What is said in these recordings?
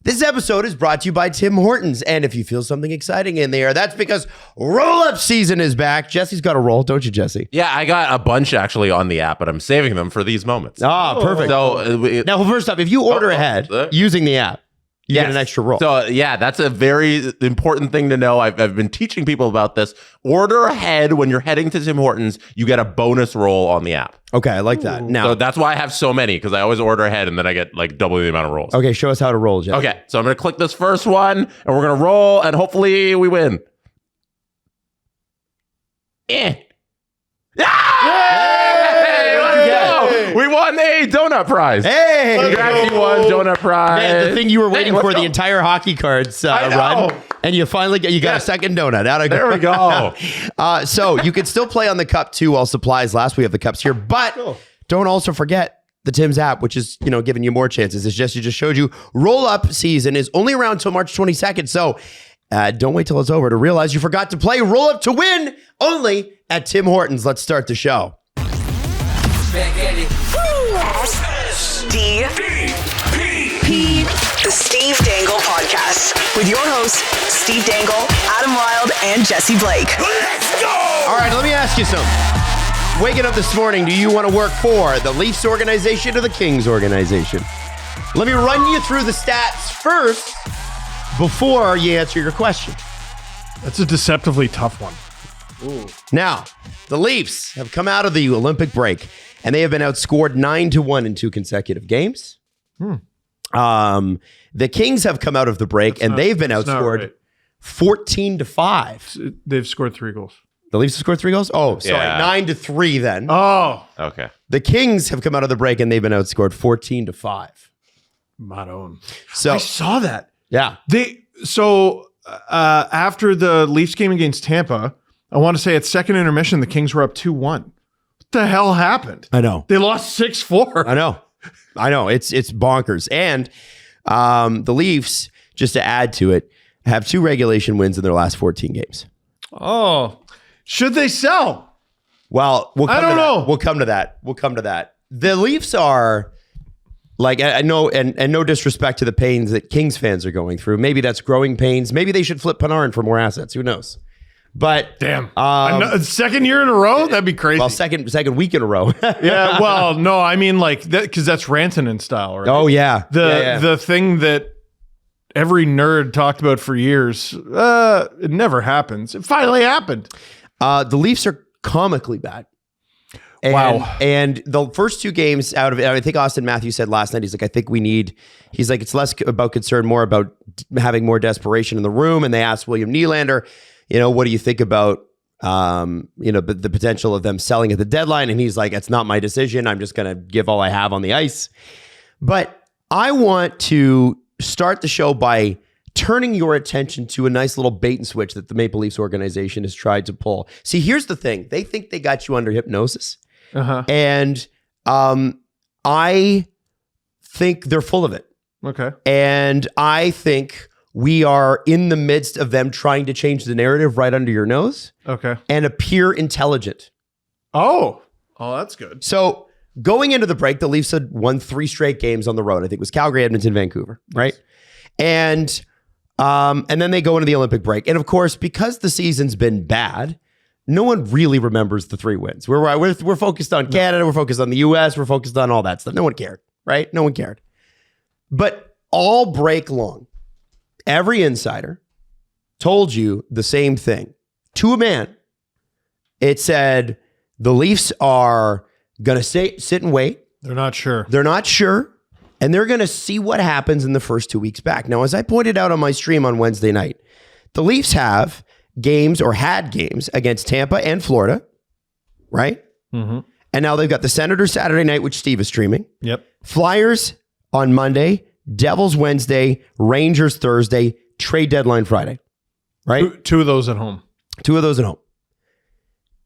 This episode is brought to you by Tim Hortons. And if you feel something exciting in the air, that's because roll-up season is back. Jesse's got a roll, don't you, Jesse? Yeah, I got a bunch actually on the app, but I'm saving them for these moments. Ah, perfect. So now, first off, if you order ahead using the app, you get an extra roll. So yeah, that's a very important thing to know. I've been teaching people about this. Order ahead when you're heading to Tim Hortons. You get a bonus roll on the app. Okay, I like that. Now, so that's why I have so many, because I always order ahead and then I get like double the amount of rolls. Okay, show us how to roll, Jeff. Okay, so I'm going to click this first one and we're going to roll and hopefully we win. Hey, we won a donut prize. Hey! Congrats, you won donut prize. Man, the thing you were waiting for the entire hockey cards run, and you finally got a second donut. There we go. So you can still play on the cup too while supplies last. We have the cups here, but don't also forget the Tim's app, which is giving you more chances. As Jesse just showed you, roll-up season is only around till March 22nd. So don't wait till it's over to realize you forgot to play roll-up to win only at Tim Hortons. Let's start the show. S-D-P, the Steve Dangle Podcast, with your hosts, Steve Dangle, Adam Wilde, and Jesse Blake. Let's go! All right, let me ask you something. Waking up this morning, do you want to work for the Leafs organization or the Kings organization? Let me run you through the stats first before you answer your question. That's a deceptively tough one. Ooh. Now, the Leafs have come out of the Olympic break, and they have been outscored 9-1 in 2 consecutive games. The Kings have come out of the break, and they've been outscored 14-5. They've scored 3 goals. The Leafs have scored 3 goals? Oh, sorry. 9-3 then. Oh. Okay. The Kings have come out of the break, and they've been outscored 14-5. Madone. So I saw that. Yeah. After the Leafs game against Tampa, I want to say at second intermission, the Kings were up 2-1. What the hell happened? I know. They lost 6-4. I know. It's bonkers. And the Leafs, just to add to it, have 2 regulation wins in their last 14 games. Oh, should they sell? Well, I don't know. We'll come to that. The Leafs are like, I know, and no disrespect to the pains that Kings fans are going through. Maybe that's growing pains. Maybe they should flip Panarin for more assets. Who knows? But damn, second year in a row, that'd be crazy. Well, second week in a row. Yeah. Well, no, I mean like that because that's Rantanen style, right? Oh yeah. The thing that every nerd talked about for years. It never happens. It finally happened. The Leafs are comically bad. Wow. And the first 2 games out of it, I think Auston Matthews said last night, he's like, it's less about concern, more about having more desperation in the room. And they asked William Nylander, what do you think about, the potential of them selling at the deadline? And he's like, it's not my decision. I'm just going to give all I have on the ice. But I want to start the show by turning your attention to a nice little bait and switch that the Maple Leafs organization has tried to pull. See, here's the thing. They think they got you under hypnosis. Uh-huh. And I think they're full of it. Okay. And I think we are in the midst of them trying to change the narrative right under your nose. Okay. And appear intelligent. Oh, that's good. So going into the break, the Leafs had won 3 straight games on the road. I think it was Calgary, Edmonton, Vancouver, right? And then they go into the Olympic break. And of course, because the season's been bad, no one really remembers the 3 wins. We're focused on Canada. We're focused on the US. We're focused on all that stuff. No one cared, right? No one cared. But all break long, every insider told you the same thing. To a man, it said the Leafs are going to sit and wait. They're not sure. And they're going to see what happens in the first 2 weeks back. Now, as I pointed out on my stream on Wednesday night, the Leafs have had games against Tampa and Florida, right? Mm-hmm. And now they've got the Senators Saturday night, which Steve is streaming. Yep. Flyers on Monday, Devils Wednesday, Rangers Thursday, trade deadline Friday, right? 2 of those at home. 2 of those at home.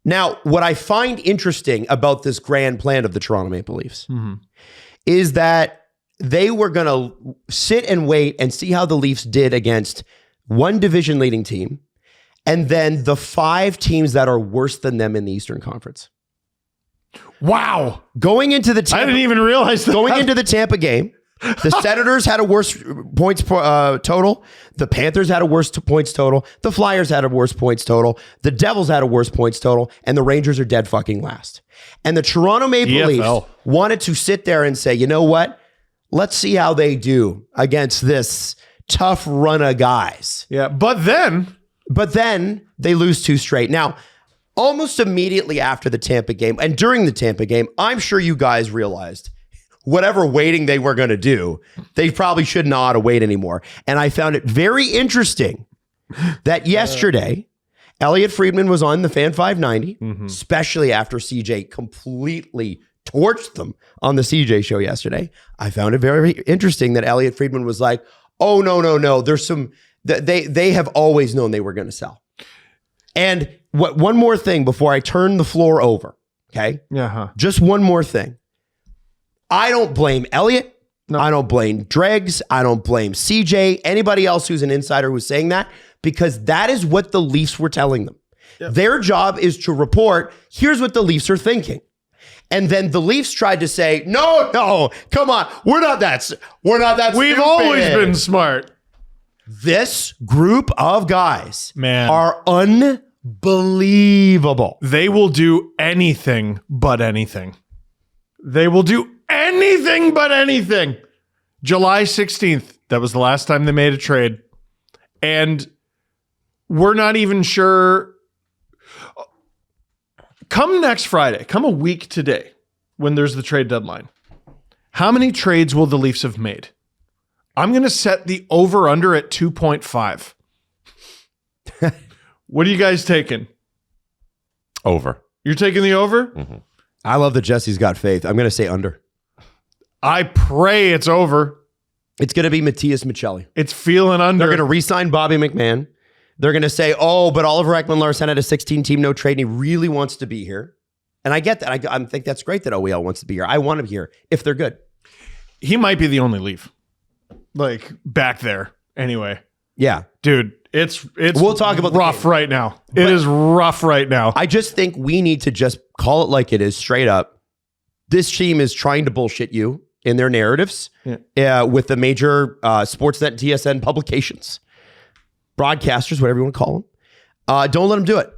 Now, what I find interesting about this grand plan of the Toronto Maple Leafs is that they were going to sit and wait and see how the Leafs did against one division leading team and then the 5 teams that are worse than them in the Eastern Conference. Wow. Going into the Tampa, I didn't even realize that. Going into the Tampa game, The Senators had a worse points total. The Panthers had a worse points total. The Flyers had a worse points total. The Devils had a worse points total. And the Rangers are dead fucking last. And the Toronto Maple Leafs wanted to sit there and say, you know what? Let's see how they do against this tough run of guys. Yeah, but then they lose 2 straight. Now, almost immediately after the Tampa game and during the Tampa game, I'm sure you guys realized whatever waiting they were going to do, they probably should not have wait anymore. And I found it very interesting that yesterday, Elliot Friedman was on the Fan 590, especially after CJ completely torched them on the CJ show yesterday. I found it very interesting that Elliot Friedman was like, oh, no. There's some, they have always known they were going to sell. And one more thing before I turn the floor over, okay? Just one more thing. I don't blame Elliot. No. I don't blame Dregs. I don't blame CJ, anybody else who's an insider who's saying that, because that is what the Leafs were telling them. Yep. Their job is to report, here's what the Leafs are thinking. And then the Leafs tried to say, no, come on. We're not that We've stupid. always been smart. This group of guys are unbelievable. They will do anything but anything. They will do anything but anything. July 16th, that was the last time they made a trade. And we're not even sure. Come next Friday, come a week today, when there's the trade deadline, how many trades will the Leafs have made? I'm going to set the over-under at 2.5. What are you guys taking? Over. You're taking the over? Mm-hmm. I love that Jesse's got faith. I'm going to say under. I pray it's over. It's going to be Matthias Michelli. It's feeling under. They're going to re-sign Bobby McMahon. They're going to say, but Oliver Ekman-Larsson had a 16-team no trade and he really wants to be here. And I get that. I think that's great that OEL wants to be here. I want him here if they're good. He might be the only Leaf. Like, back there. Anyway. Yeah. Dude, it's we'll talk about rough right now. It is rough right now. I just think we need to just call it like it is, straight up. This team is trying to bullshit you in their narratives with the major Sportsnet, TSN publications, broadcasters, whatever you want to call them. Don't let them do it.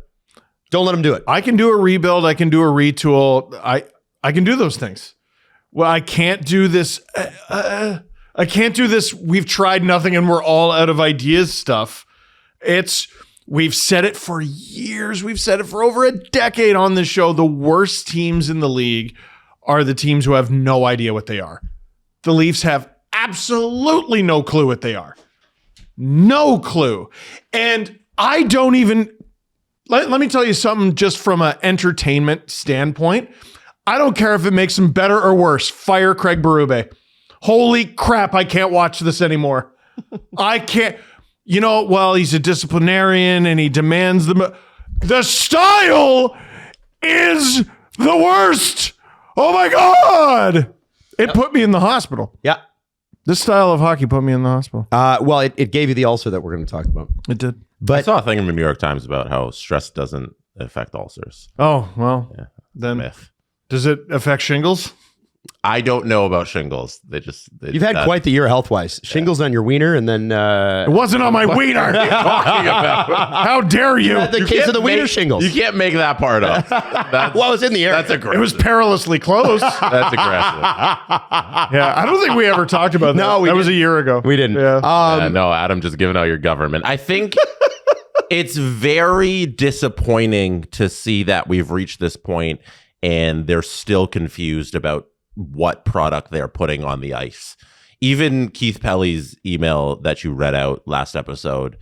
Don't let them do it. I can do a rebuild. I can do a retool. I can do those things. Well, I can't do this. I can't do this. We've tried nothing and we're all out of ideas stuff. We've said it for years. We've said it for over a decade on this show. The worst teams in the league are the teams who have no idea what they are. The Leafs have absolutely no clue what they are. No clue. And I don't even, let me tell you something just from an entertainment standpoint. I don't care if it makes them better or worse. Fire Craig Berube. Holy crap, I can't watch this anymore. I can't. He's a disciplinarian and he demands the style is the worst. Oh my God. It put me in the hospital. Yeah. This style of hockey put me in the hospital. Well, it gave you the ulcer that we're going to talk about. It did. But I saw a thing in the New York Times about how stress doesn't affect ulcers. Oh, well, then Myth. Does it affect shingles? I don't know about shingles. You've had quite the year health-wise. Shingles on your wiener, and then it wasn't on my wiener. What are you talking about? How dare you? The case of the wiener shingles. You can't make that part up. Well, it's in the air. That's aggressive. It was perilously close. That's aggressive. Yeah, I don't think we ever talked about that. No, that was a year ago. We didn't. Yeah. No, Adam just giving out your government. I think it's very disappointing to see that we've reached this point and they're still confused about what product they're putting on the ice. Even Keith Pelly's email that you read out last episode,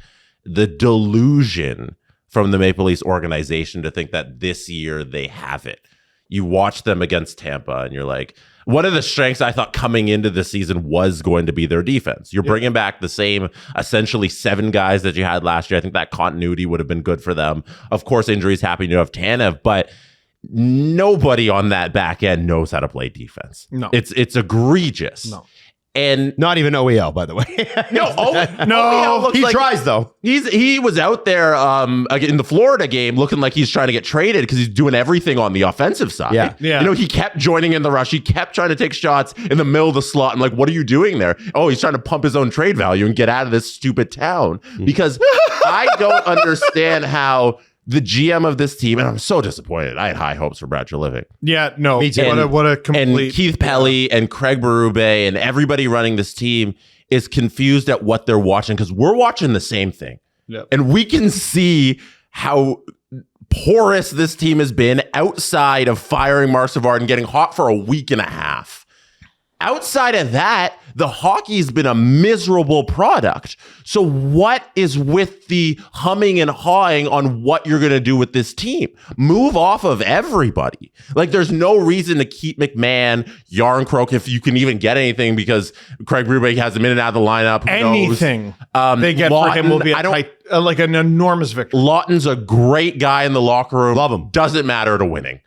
the delusion from the Maple Leafs organization to think that this year they have it. You watch them against Tampa and you're like, one of the strengths I thought coming into the season was going to be their defense. You're bringing back the same essentially 7 guys that you had last year. I think that continuity would have been good for them. Of course, injuries happen. You have Tanev, but nobody on that back end knows how to play defense. No. It's egregious. No. And Not even OEL, by the way. no, he tries though. He was out there in the Florida game looking like he's trying to get traded because he's doing everything on the offensive side. Yeah. He kept joining in the rush. He kept trying to take shots in the middle of the slot. I'm like, what are you doing there? Oh, he's trying to pump his own trade value and get out of this stupid town. Because I don't understand how the GM of this team, and I'm so disappointed. I had high hopes for Brad Treliving. Yeah, no. Me too. What a complete... And Keith Pelly and Craig Berube and everybody running this team is confused at what they're watching because we're watching the same thing. Yep. And we can see how porous this team has been outside of firing Mark Savard and getting hot for a week and a half. Outside of that, the hockey's been a miserable product. So what is with the humming and hawing on what you're going to do with this team? Move off of everybody. Like, there's no reason to keep McMahon, Yarncroke, if you can even get anything, because Craig Berube has him in and out of the lineup. Anything they get Lawton, for him will be like an enormous victory. Lawton's a great guy in the locker room. Love him. Doesn't matter to winning.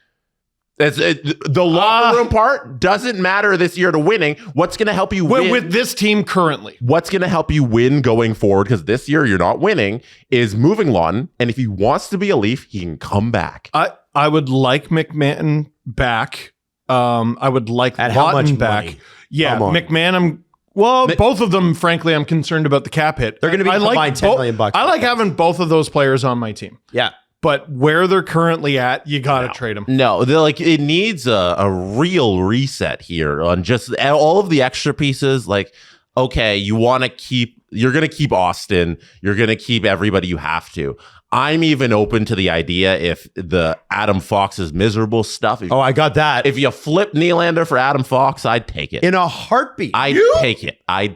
The locker room part doesn't matter this year to winning. What's going to help you win with this team currently? What's going to help you win going forward? Because this year you're not winning. Is moving Lawton, and if he wants to be a Leaf, he can come back. I would like McMahon back. I would like At how Lawton much back. money? Yeah, Come on. McMahon. Both of them. Frankly, I'm concerned about the cap hit. They're going to be combined $10 million. I like having both of those players on my team. Yeah. But where they're currently at, you got to trade them. No, it needs a real reset here on just all of the extra pieces. Like, okay, you're going to keep Auston. You're going to keep everybody you have to. I'm even open to the idea if the Adam Fox's miserable stuff. I got that. If you flip Nylander for Adam Fox, I'd take it. In a heartbeat. I'd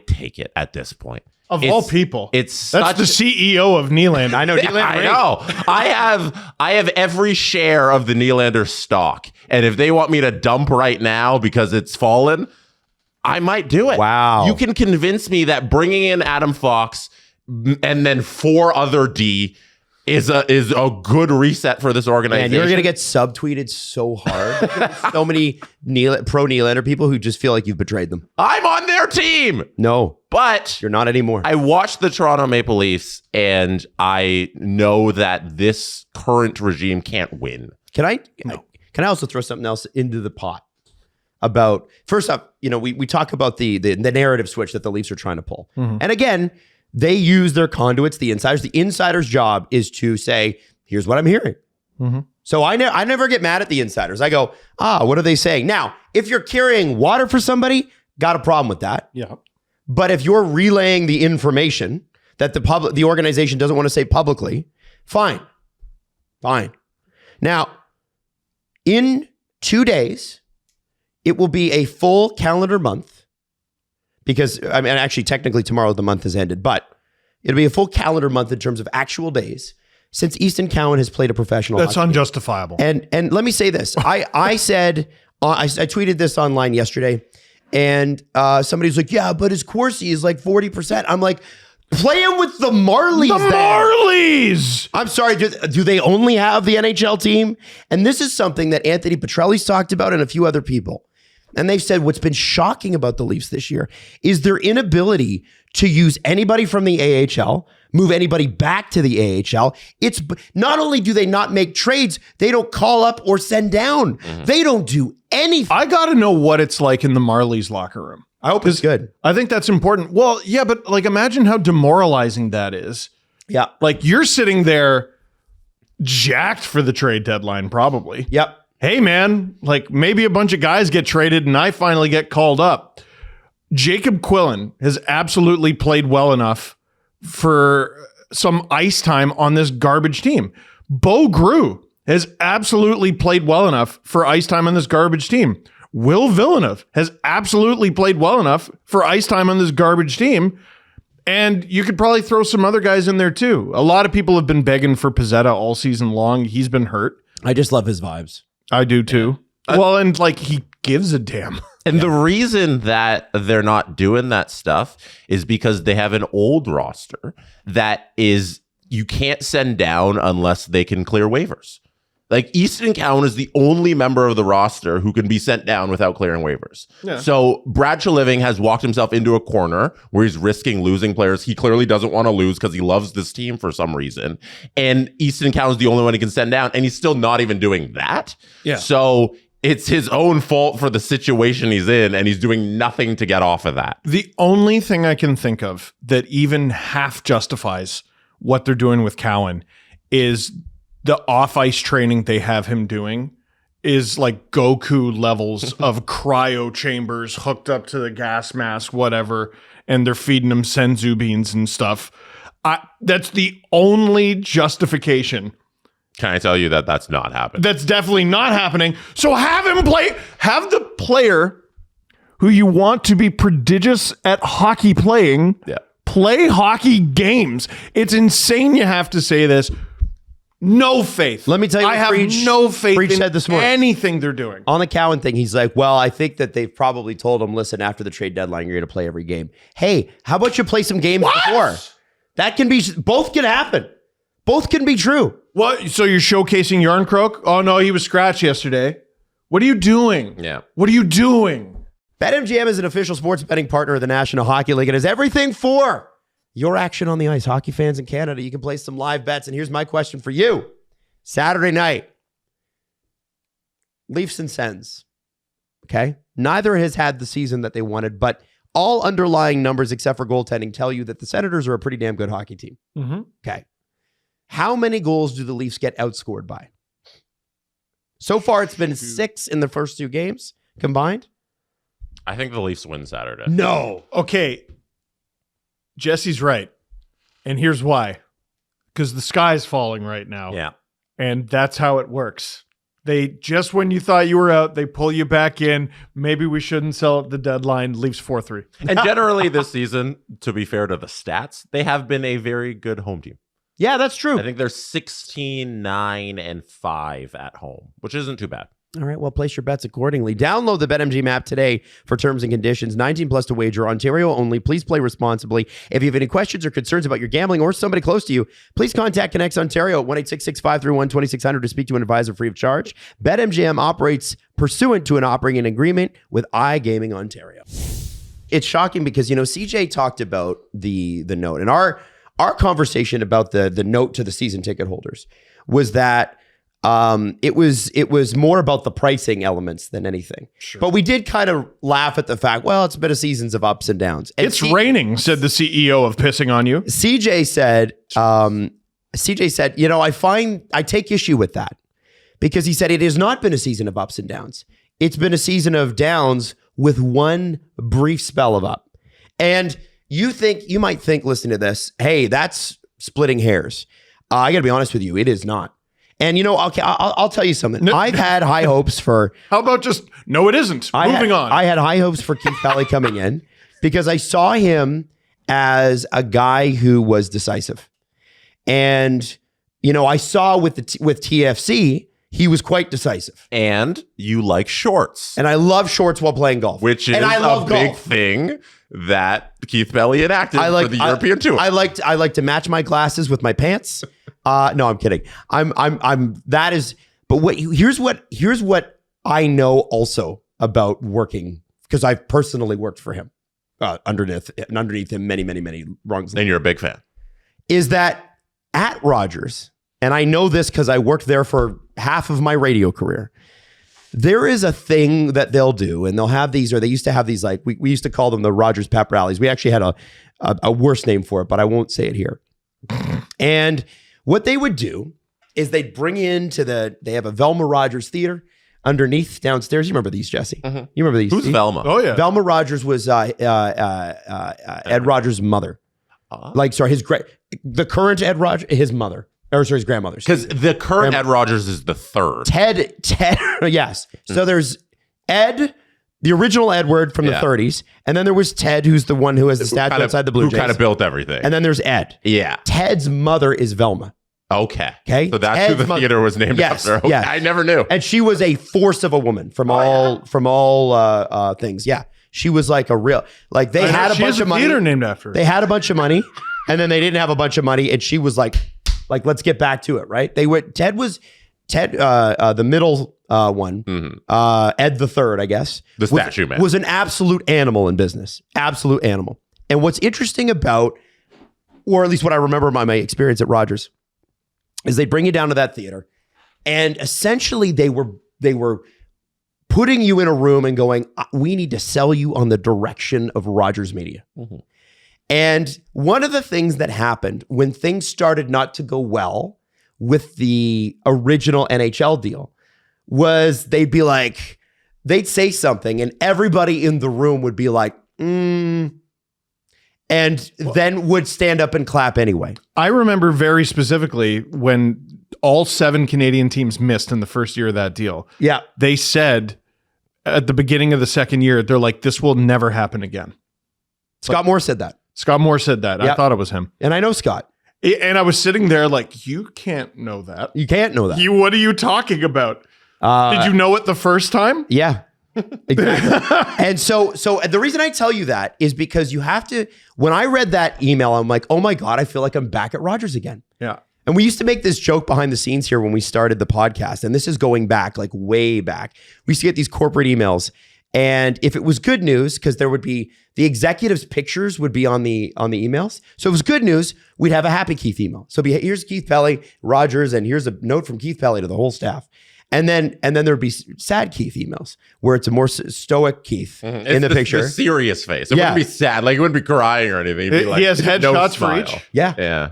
take it at this point. Of all people, that's the CEO of Nylander. I know. I know. I have every share of the Nylander stock, and if they want me to dump right now because it's fallen, I might do it. Wow. You can convince me that bringing in Adam Fox and then 4 other D is a good reset for this organization. Man, you're going to get subtweeted so hard. So many pro Nylander people who just feel like you've betrayed them. I'm on their team. No, but you're not anymore. I watched the Toronto Maple Leafs, and I know that this current regime can't win. Can I also throw something else into the pot? About, first up, we talk about the narrative switch that the Leafs are trying to pull. Mm-hmm. And again, they use their conduits, the insiders. The insider's job is to say, here's what I'm hearing. Mm-hmm. So I never get mad at the insiders. I go, what are they saying? Now, if you're carrying water for somebody, got a problem with that. Yeah. But if you're relaying the information that the organization doesn't want to say publicly, fine. Now, in 2 days, it will be a full calendar month. Because, actually, technically tomorrow the month has ended, but it'll be a full calendar month in terms of actual days since Easton Cowan has played a professional That's hockey unjustifiable. game. And let me say this. I said, I tweeted this online yesterday, and somebody was like, yeah, but his Corsi is like 40%. I'm like, play him with the Marlies. Marlies! I'm sorry, do they only have the NHL team? And this is something that Anthony Petrelli's talked about and a few other people. And they've said what's been shocking about the Leafs this year is their inability to use anybody from the AHL, move anybody back to the AHL. It's not only do they not make trades, they don't call up or send down. Mm-hmm. They don't do anything. I got to know what it's like in the Marlies locker room. I hope it's good. I think that's important. Well, yeah, but imagine how demoralizing that is. Yeah. You're sitting there jacked for the trade deadline, probably. Yep. Hey, man, maybe a bunch of guys get traded and I finally get called up. Jacob Quillen has absolutely played well enough for some ice time on this garbage team. Bo Grew has absolutely played well enough for ice time on this garbage team. Will Villeneuve has absolutely played well enough for ice time on this garbage team. And you could probably throw some other guys in there too. A lot of people have been begging for Pizzetta all season long. He's been hurt. I just love his vibes. I do too. Well, and he gives a damn. And the reason that they're not doing that stuff is because they have an old roster that is, you can't send down unless they can clear waivers. Like Easton Cowan is the only member of the roster who can be sent down without clearing waivers. Yeah. So Brad Treliving has walked himself into a corner where he's risking losing players. He clearly doesn't want to lose because he loves this team for some reason. And Easton Cowan is the only one he can send down, and he's still not even doing that. Yeah. So it's his own fault for the situation he's in, and he's doing nothing to get off of that. The only thing I can think of that even half justifies what they're doing with Cowan is the off-ice training they have him doing is like Goku levels of cryo chambers hooked up to the gas mask, whatever, and they're feeding him senzu beans and stuff. That's the only justification. Can I tell you that that's not happening? That's definitely not happening. So have him play. Have the player who you want to be prodigious at hockey playing play hockey games. It's insane you have to say this. No faith. Let me tell you, I have no faith in said this morning. Anything they're doing. On the Cowan thing, he's like, well, I think that they've probably told him, listen, after the trade deadline, you're going to play every game. Hey, how about you play some games before? That can be, both can happen. Both can be true. What? So you're showcasing Yarncroke? Oh, no, he was scratched yesterday. What are you doing? Yeah. What are you doing? BetMGM is an official sports betting partner of the National Hockey League and is everything for your action on the ice. Hockey fans in Canada, you can place some live bets. And here's my question for you. Saturday night, Leafs and Sens. Okay? Neither has had the season that they wanted, but all underlying numbers except for goaltending tell you that the Senators are a pretty damn good hockey team. Mm-hmm. Okay. How many goals do the Leafs get outscored by? So far, it's been 6 in the first 2 games combined. I think the Leafs win Saturday. No. Okay. Jesse's right. And here's why. Because the sky's falling right now. Yeah. And that's how it works. They just when you thought you were out, they pull you back in. Maybe we shouldn't sell at the deadline. Leafs 4-3. And generally this season, to be fair to the stats, they have been a very good home team. Yeah, that's true. I think they're 16, 9, and 5 at home, which isn't too bad. All right, well, place your bets accordingly. Download the BetMGM app today for terms and conditions. 19 plus to wager. Ontario only. Please play responsibly. If you have any questions or concerns about your gambling or somebody close to you, please contact Connects Ontario at 1-866-531-2600 to speak to an advisor free of charge. BetMGM operates pursuant to an operating agreement with iGaming Ontario. It's shocking because, CJ talked about the note. And our conversation about the note to the season ticket holders was that it was more about the pricing elements than anything. Sure. But we did kind of laugh at the fact, well, it's been a seasons of ups and downs. And it's raining, said the CEO of Pissing on You. CJ said, I take issue with that because he said it has not been a season of ups and downs. It's been a season of downs with one brief spell of up. And you might think, listening to this, hey, that's splitting hairs. I got to be honest with you, it is not. And okay, I'll tell you something. No. I've had high hopes for. How about just no? It isn't. Moving on. I had high hopes for Keith Pelly coming in because I saw him as a guy who was decisive, and I saw with TFC he was quite decisive. And you like shorts, and I love shorts while playing golf, which is a big thing that Keith Pelly enacted for the European tour. I like to match my glasses with my pants. No, I'm kidding. Here's what I know also about working, because I've personally worked for him underneath him many rungs. And you're a big fan. Is that at Rogers, and I know this because I worked there for half of my radio career, there is a thing that they'll do, and they'll have these, or they used to have these, like we used to call them the Rogers pep rallies. We actually had a worse name for it, but I won't say it here. And what they would do is they'd bring they have a Velma Rogers Theater underneath downstairs. You remember these, Jesse? Mm-hmm. You remember these? Who's Steve? Velma? Oh, yeah. Velma Rogers was Ed Rogers' mother. The current Ed Rogers, his mother. His grandmother. Because the current Ed Rogers is the third. Ted, yes. So there's Ed, the original Edward from the 30s, and then there was Ted, who's the one who has the statue outside the Blue Jays. Who kind of built everything. And then there's Ed. Yeah. Ted's mother is Velma. Okay. So that's Ted's who the theater was named after. Okay. Yes. I never knew. And she was a force of a woman from all things. Yeah. She was like a real, like they had a bunch of money. Theater named after her. They had a bunch of money, and then they didn't have a bunch of money, and she was like, let's get back to it, right? Ted was Ted, the middle one, Ed the Third, I guess, The statue man. was an absolute animal in business. Absolute animal. And what's interesting about, or at least what I remember my experience at Rogers, is they bring you down to that theater, and essentially they were putting you in a room and going, we need to sell you on the direction of Rogers Media. And one of the things that happened when things started not to go well with the original NHL deal was they'd say something and everybody in the room would be like, and then would stand up and clap anyway. I remember very specifically when all 7 Canadian teams missed in the first year of that deal. Yeah. They said at the beginning of the second year, they're like, this will never happen again. Scott Moore said that. Scott Moore said that. Yeah. I thought it was him. And I know Scott. And I was sitting there like, you can't know that. You can't know that. What are you talking about? Did you know it the first time? Yeah. Exactly. And so the reason I tell you that is because you have to, when I read that email, I'm like, oh my God, I feel like I'm back at Rogers again. Yeah. And we used to make this joke behind the scenes here when we started the podcast. And this is going back, like way back. We used to get these corporate emails. And if it was good news, because there would be the executives' pictures would be on the emails. So if it was good news, we'd have a happy Keith email. So here's Keith Pelly, Rogers, and here's a note from Keith Pelly to the whole staff. And then there'd be sad Keith emails where it's a more stoic Keith in the picture. The serious face. It wouldn't be sad. Like, it wouldn't be crying or anything. It'd be like, he has headshots for smile. each. Yeah. Yeah.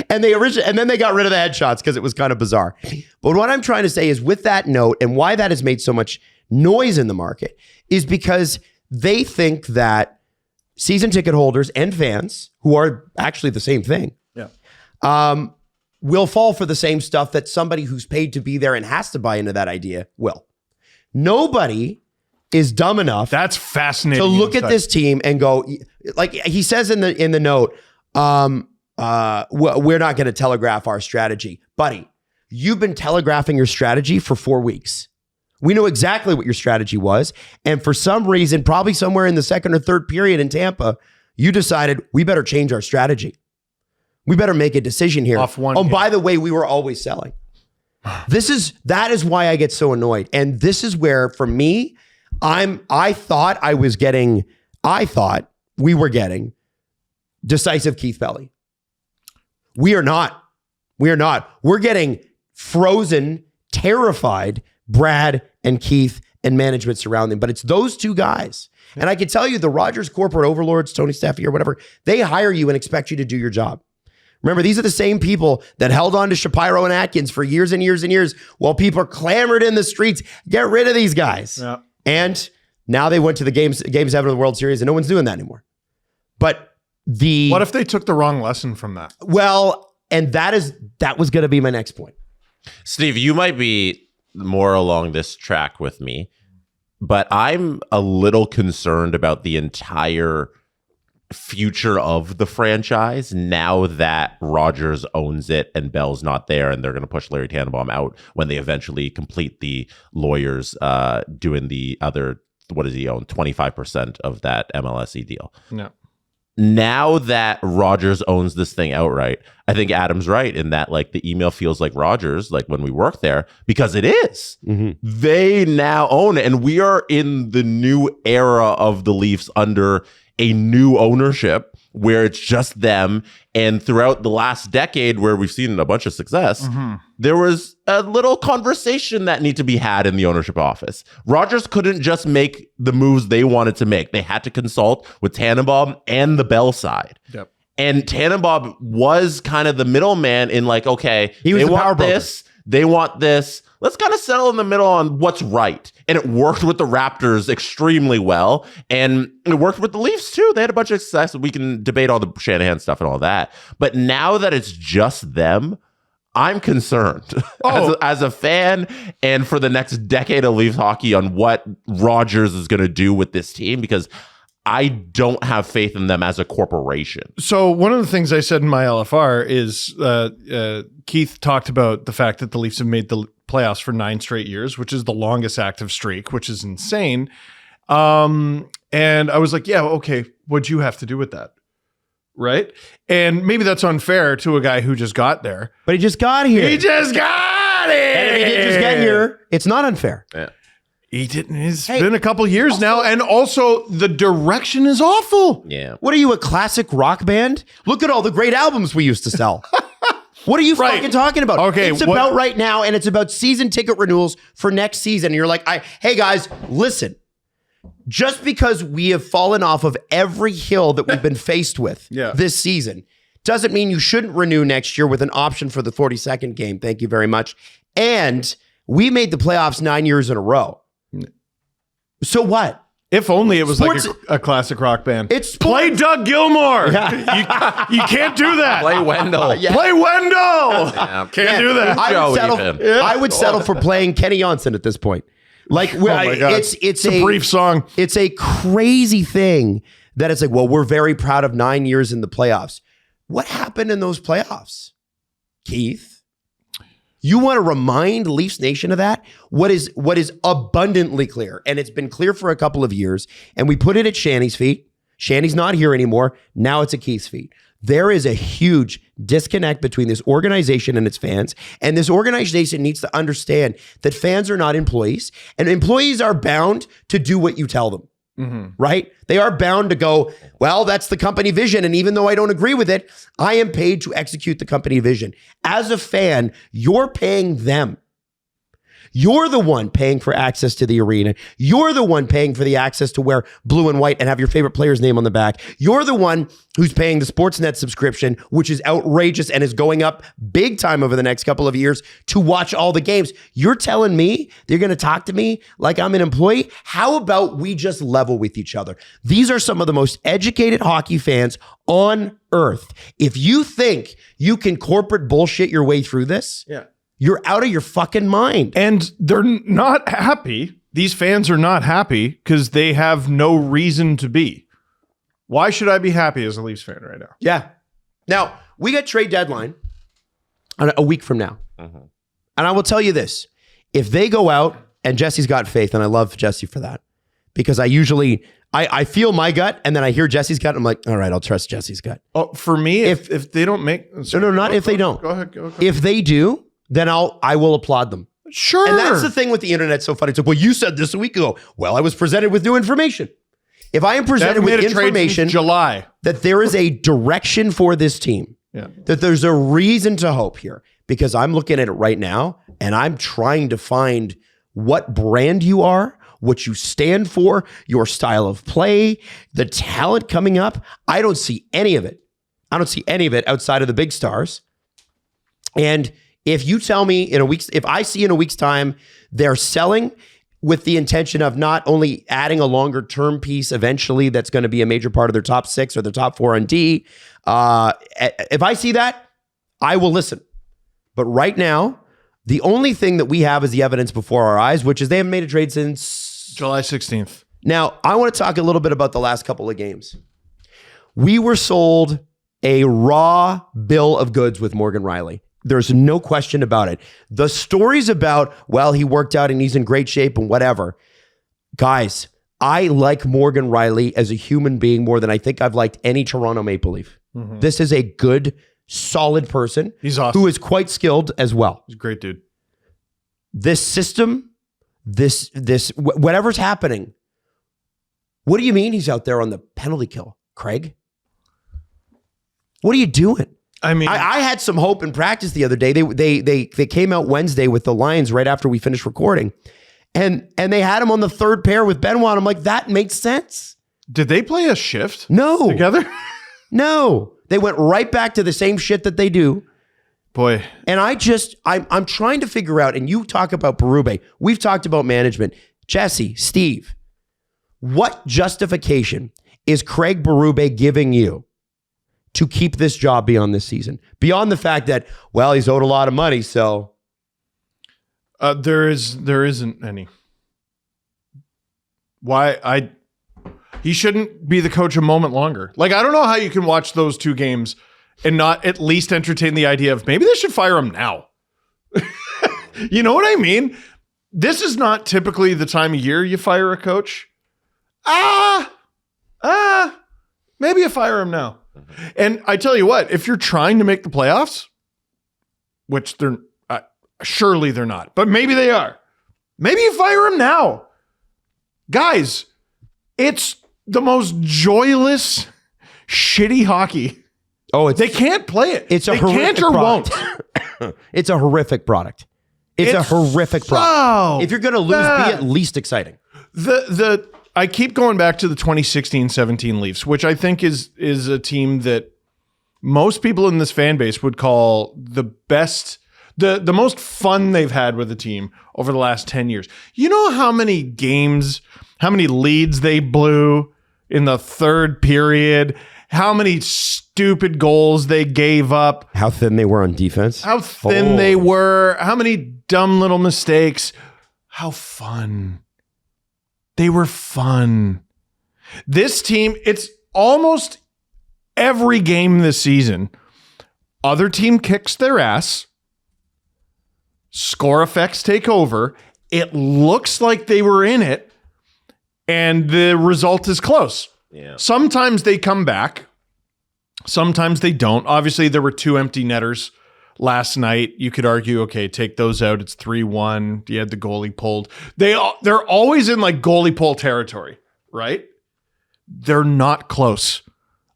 And then they got rid of the headshots because it was kind of bizarre. But what I'm trying to say is with that note, and why that has made so much noise in the market, is because they think that season ticket holders and fans, who are actually the same thing, will fall for the same stuff that somebody who's paid to be there and has to buy into that idea will. Nobody is dumb enough That's fascinating to look at this team and go, like he says in the note, we're not going to telegraph our strategy. Buddy, you've been telegraphing your strategy for 4 weeks. We know exactly what your strategy was. And for some reason, probably somewhere in the second or third period in Tampa, you decided we better change our strategy. We better make a decision here. By the way, we were always selling. That is why I get so annoyed. And this is where, for me, I thought we were getting decisive Keith Pelly. We are not. We're getting frozen, terrified Brad and Keith and management surrounding. But it's those two guys. And I can tell you, the Rogers corporate overlords, Tony Steffi or whatever, they hire you and expect you to do your job. Remember, these are the same people that held on to Shapiro and Atkins for years and years and years while people clamored in the streets, get rid of these guys. Yeah. And now they went to the game 7 of the World Series and no one's doing that anymore. But what if they took the wrong lesson from that? Well, and that was going to be my next point. Steve, you might be more along this track with me, but I'm a little concerned about the entire future of the franchise now that Rogers owns it and Bell's not there, and they're going to push Larry Tannenbaum out when they eventually complete the lawyers doing the other, what does he own, 25% of that MLSE deal. No. Now that Rogers owns this thing outright, I think Adam's right in that, like, the email feels like Rogers, like when we worked there, because it is. Mm-hmm. They now own it, and we are in the new era of the Leafs under a new ownership where it's just them. And throughout the last decade, where we've seen a bunch of success, there was a little conversation that needed to be had in the ownership office. Rogers couldn't just make the moves they wanted to make. They had to consult with Tannenbaum and the Bell side. Yep. And Tannenbaum was kind of the middleman in, like, okay, he was they the want power broker. this, they want this. Let's kind of settle in the middle on what's right. And it worked with the Raptors extremely well. And it worked with the Leafs too. They had a bunch of success. We can debate all the Shanahan stuff and all that. But now that it's just them, I'm concerned as a fan and for the next decade of Leafs hockey on what Rogers is going to do with this team, because I don't have faith in them as a corporation. So one of the things I said in my LFR is Keith talked about the fact that the Leafs have made the playoffs for 9 straight years, which is the longest active streak, which is insane. And I was like, yeah, okay, what'd you have to do with that? right? And maybe that's unfair to a guy who just got there. But he just got here. He just got it. And if he didn't just get here, it's not unfair. Yeah. He didn't. It's been a couple years now, and also the direction is awful. Yeah. What are you, a classic rock band? Look at all the great albums we used to sell. What are you fucking talking about? Okay, it's about right now, and it's about season ticket renewals for next season. And you're like, hey guys, listen. Just because we have fallen off of every hill that we've been faced with this season doesn't mean you shouldn't renew next year with an option for the 42nd game. Thank you very much. And we made the playoffs 9 years in a row. So what? If only it was Sports, like a classic rock band. It's Play Doug Gilmour. You can't do that. Play Wendell. Play Wendell. Yeah. Can't do that. I would settle for playing Kenny Johnson at this point. Like, it's a brief song. It's a crazy thing that it's like, well, we're very proud of 9 years in the playoffs. What happened in those playoffs, Keith? You want to remind Leafs Nation of that? What is abundantly clear, and it's been clear for a couple of years, and we put it at Shanny's feet. Shanny's not here anymore. Now it's at Keith's feet. There is a huge disconnect between this organization and its fans, and this organization needs to understand that fans are not employees, and employees are bound to do what you tell them. Right? They are bound to go, well, that's the company vision. And even though I don't agree with it, I am paid to execute the company vision. As a fan, you're paying them. You're the one paying for access to the arena. You're the one paying for the access to wear blue and white and have your favorite player's name on the back. You're the one who's paying the Sportsnet subscription, which is outrageous and is going up big time over the next couple of years to watch all the games. You're telling me they're going to talk to me like I'm an employee? How about we just level with each other? These are some of the most educated hockey fans on earth. If you think you can corporate bullshit your way through this, you're out of your fucking mind. And they're not happy. These fans are not happy because they have no reason to be. Why should I be happy as a Leafs fan right now? Yeah. Now, we got trade deadline a week from now. And I will tell you this. If they go out, and Jesse's got faith, and I love Jesse for that, because I feel my gut, and then I hear Jesse's gut, and I'm like, all right, I'll trust Jesse's gut. Oh, for me, if they don't make... If they don't. Go ahead. If they do, then I will applaud them. Sure. And that's the thing with the internet. So funny. It's like, well, you said this a week ago. Well, I was presented with new information. If I am presented with information July that there is a direction for this team, that there's a reason to hope here, because I'm looking at it right now and I'm trying to find what brand you are, what you stand for, your style of play, the talent coming up. I don't see any of it. I don't see any of it outside of the big stars. And if you tell me if I see in a week's time, they're selling with the intention of not only adding a longer term piece eventually that's going to be a major part of their top 6 or their top 4 on D, if I see that, I will listen. But right now, the only thing that we have is the evidence before our eyes, which is they haven't made a trade since July 16th. Now, I want to talk a little bit about the last couple of games. We were sold a raw bill of goods with Morgan Rielly. There's no question about it. The stories about, well, he worked out and he's in great shape and whatever. Guys, I like Morgan Rielly as a human being more than I think I've liked any Toronto Maple Leaf. This is a good, solid person. He's awesome. Who is quite skilled as well. He's a great dude. This system, whatever's happening, what do you mean he's out there on the penalty kill, Craig? What are you doing? I mean, I had some hope in practice the other day. They came out Wednesday with the Lions right after we finished recording, and they had him on the third pair with Benoit. I'm like, that makes sense. Did they play a shift? No, together? No, they went right back to the same shit that they do. Boy, and I'm trying to figure out. And you talk about Berube. We've talked about management. Jesse, Steve, what justification is Craig Berube giving you to keep this job beyond this season? Beyond the fact that, well, he's owed a lot of money, so there isn't any. He shouldn't be the coach a moment longer. Like, I don't know how you can watch those two games and not at least entertain the idea of maybe they should fire him now. You know what I mean? This is not typically the time of year you fire a coach. Maybe you fire him now. And I tell you what, if you're trying to make the playoffs, which they're surely they're not, but maybe they are. Maybe you fire him now. Guys, it's the most joyless, shitty hockey. Oh, They can't play it. It's a they horrific can't or product. won't. It's a horrific product. It's a horrific product. If you're going to lose, be at least exciting. I keep going back to the 2016-17 Leafs, which I think is a team that most people in this fan base would call the best, the most fun they've had with a team over the last 10 years. You know how many games, how many leads they blew in the third period, how many stupid goals they gave up, How thin they were on defense. how thin they were, how many dumb little mistakes, how fun. They were fun. This team, it's almost every game this season. Other team kicks their ass. Score effects take over. It looks like they were in it. And the result is close. Yeah. Sometimes they come back. Sometimes they don't. Obviously, there were 2 empty netters last night. You could argue, okay, take those out. It's 3-1. You had the goalie pulled. They're always in like goalie pull territory, right? They're not close.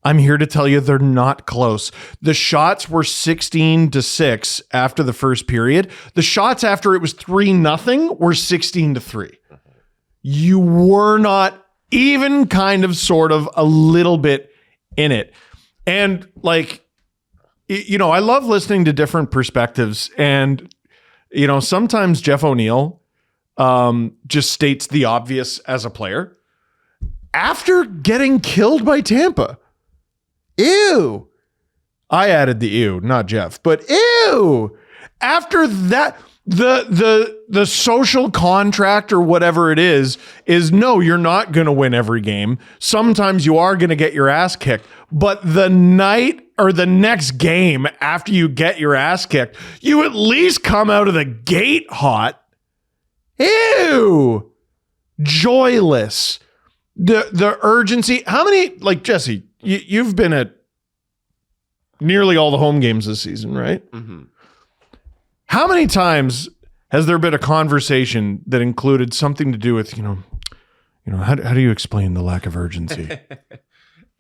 I'm here to tell you they're not close. The shots were 16-6 after the first period. The shots after it was 3-0 were 16-3. You were not even kind of sort of a little bit in it. And like, you know, I love listening to different perspectives. And, you know, sometimes Jeff O'Neill just states the obvious as a player. After getting killed by Tampa, ew. I added the ew, not Jeff, but ew. After that, the social contract or whatever it is no, you're not going to win every game. Sometimes you are going to get your ass kicked. But the night or the next game after you get your ass kicked, you at least come out of the gate hot. Ew. Joyless. The urgency. How many, like Jesse, you've been at nearly all the home games this season, right? Mm-hmm. How many times has there been a conversation that included something to do with, you know, how do you explain the lack of urgency?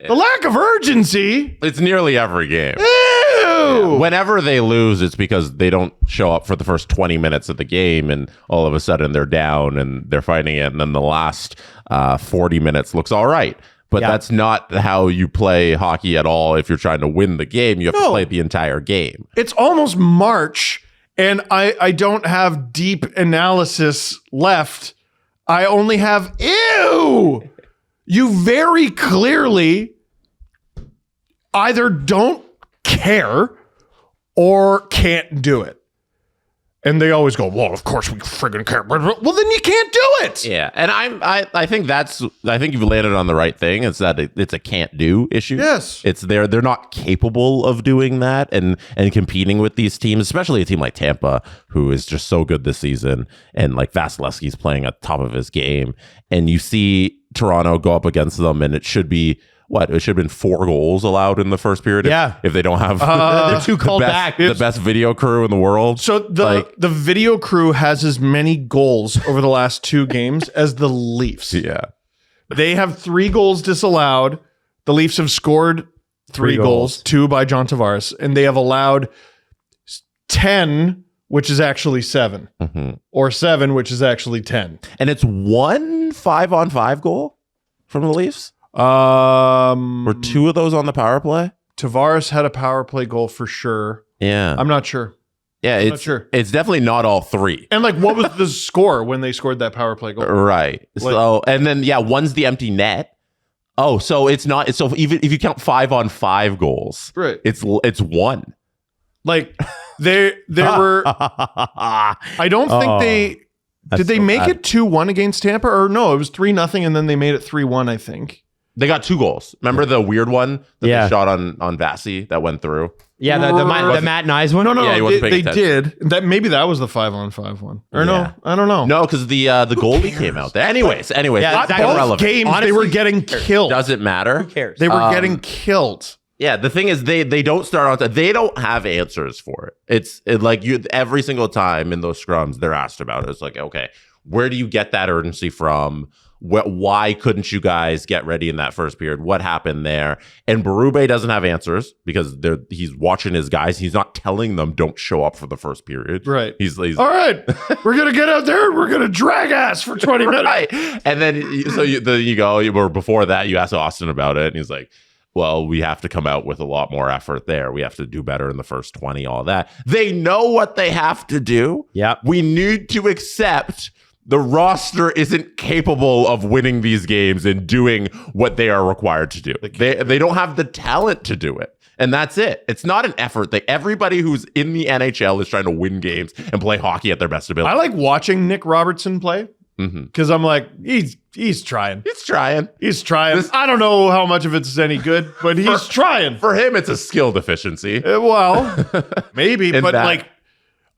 The lack of urgency? It's nearly every game. Ew! Yeah. Whenever they lose, it's because they don't show up for the first 20 minutes of the game, and all of a sudden they're down and they're fighting it, and then the last 40 minutes looks all right. But that's not how you play hockey at all. If you're trying to win the game, you have to play the entire game. It's almost March, and I don't have deep analysis left. I only have ew. You very clearly either don't care or can't do it. And they always go, well, of course we friggin' care. Well, then you can't do it. Yeah, and I think you've landed on the right thing. It's that it's a can't do issue. Yes, it's they're not capable of doing that and competing with these teams, especially a team like Tampa, who is just so good this season, and like Vasilevsky's playing at the top of his game, and you see Toronto go up against them, and it should be. What? It should have been 4 goals allowed in the first period. If they don't have they're too called back. The best video crew in the world. So the video crew has as many goals over the last 2 games as the Leafs. Yeah. They have 3 goals disallowed. The Leafs have scored 3 goals, 2 by John Tavares, and they have allowed 10, which is actually 7, or 7, which is actually 10. And it's 1 5-on-5 goal from the Leafs. Were 2 of those on the power play? Tavares had a power play goal for sure. Yeah. I'm not sure. Yeah, I'm not sure. It's definitely not all 3. And like, what was the score when they scored that power play goal? Right. Like, so, and then, one's the empty net. Oh, so it's not, so even if you count 5-on-5 goals, right, it's 1. Like, there were, I don't think did they make it 2-1 against Tampa? Or no, it was 3-0 and then they made it 3-1, I think. They got 2 goals. Remember the weird one that they shot on Vasi that went through? Yeah, the Matt Nyes one. No, Yeah, they did. Maybe that was the 5-on-5 one. Or no, I don't know. No, because the goalie came out there. Anyways, Yeah, that's both irrelevant. games Honestly, they were getting killed. Does it matter? Who cares? They were getting killed. Yeah, the thing is they don't start on time. They don't have answers for it. Like you every single time in those scrums they're asked about it. It's like, okay, where do you get that urgency from? Why couldn't you guys get ready in that first period? What happened there? And Berube doesn't have answers because he's watching his guys. He's not telling them don't show up for the first period. Right. He's all right. We're gonna get out there and we're gonna drag ass for 20 minutes. Right. And then you go, or before that, you ask Auston about it, and he's like, well, we have to come out with a lot more effort there. We have to do better in the first 20, all that. They know what they have to do. Yeah. We need to accept the roster isn't capable of winning these games and doing what they are required to do. They don't have the talent to do it. And that's it. It's not an effort. Everybody who's in the NHL is trying to win games and play hockey at their best ability. I like watching Nick Robertson play because I'm like, he's trying. He's trying. He's trying. I don't know how much of it's any good, but he's trying. For him, it's a skill deficiency. Well, maybe, but that. like,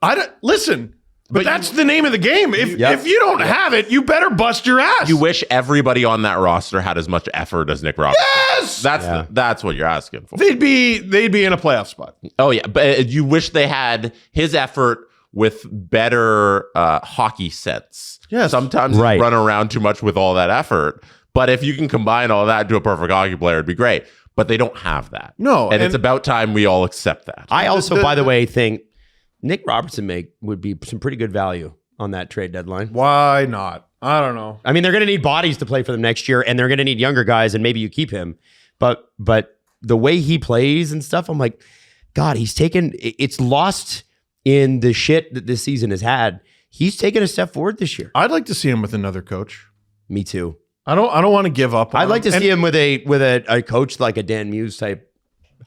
I don't listen. But that's the name of the game. If you don't have it, you better bust your ass. You wish everybody on that roster had as much effort as Nick Robertson. Yes, that's what you're asking for. They'd be in a playoff spot. Oh yeah, but you wish they had his effort with better hockey sense. Yes. Sometimes you run around too much with all that effort. But if you can combine all that into a perfect hockey player, it'd be great. But they don't have that. No, and it's about time we all accept that. I also, by the way, think Nick Robertson would be some pretty good value on that trade deadline. Why not? I don't know. I mean, they're going to need bodies to play for them next year, and they're going to need younger guys, and maybe you keep him. But the way he plays and stuff, I'm like, God, it's lost in the shit that this season has had. He's taken a step forward this year. I'd like to see him with another coach. Me too. I don't want to give up on I'd like to see him with a coach like a Dan Muse type.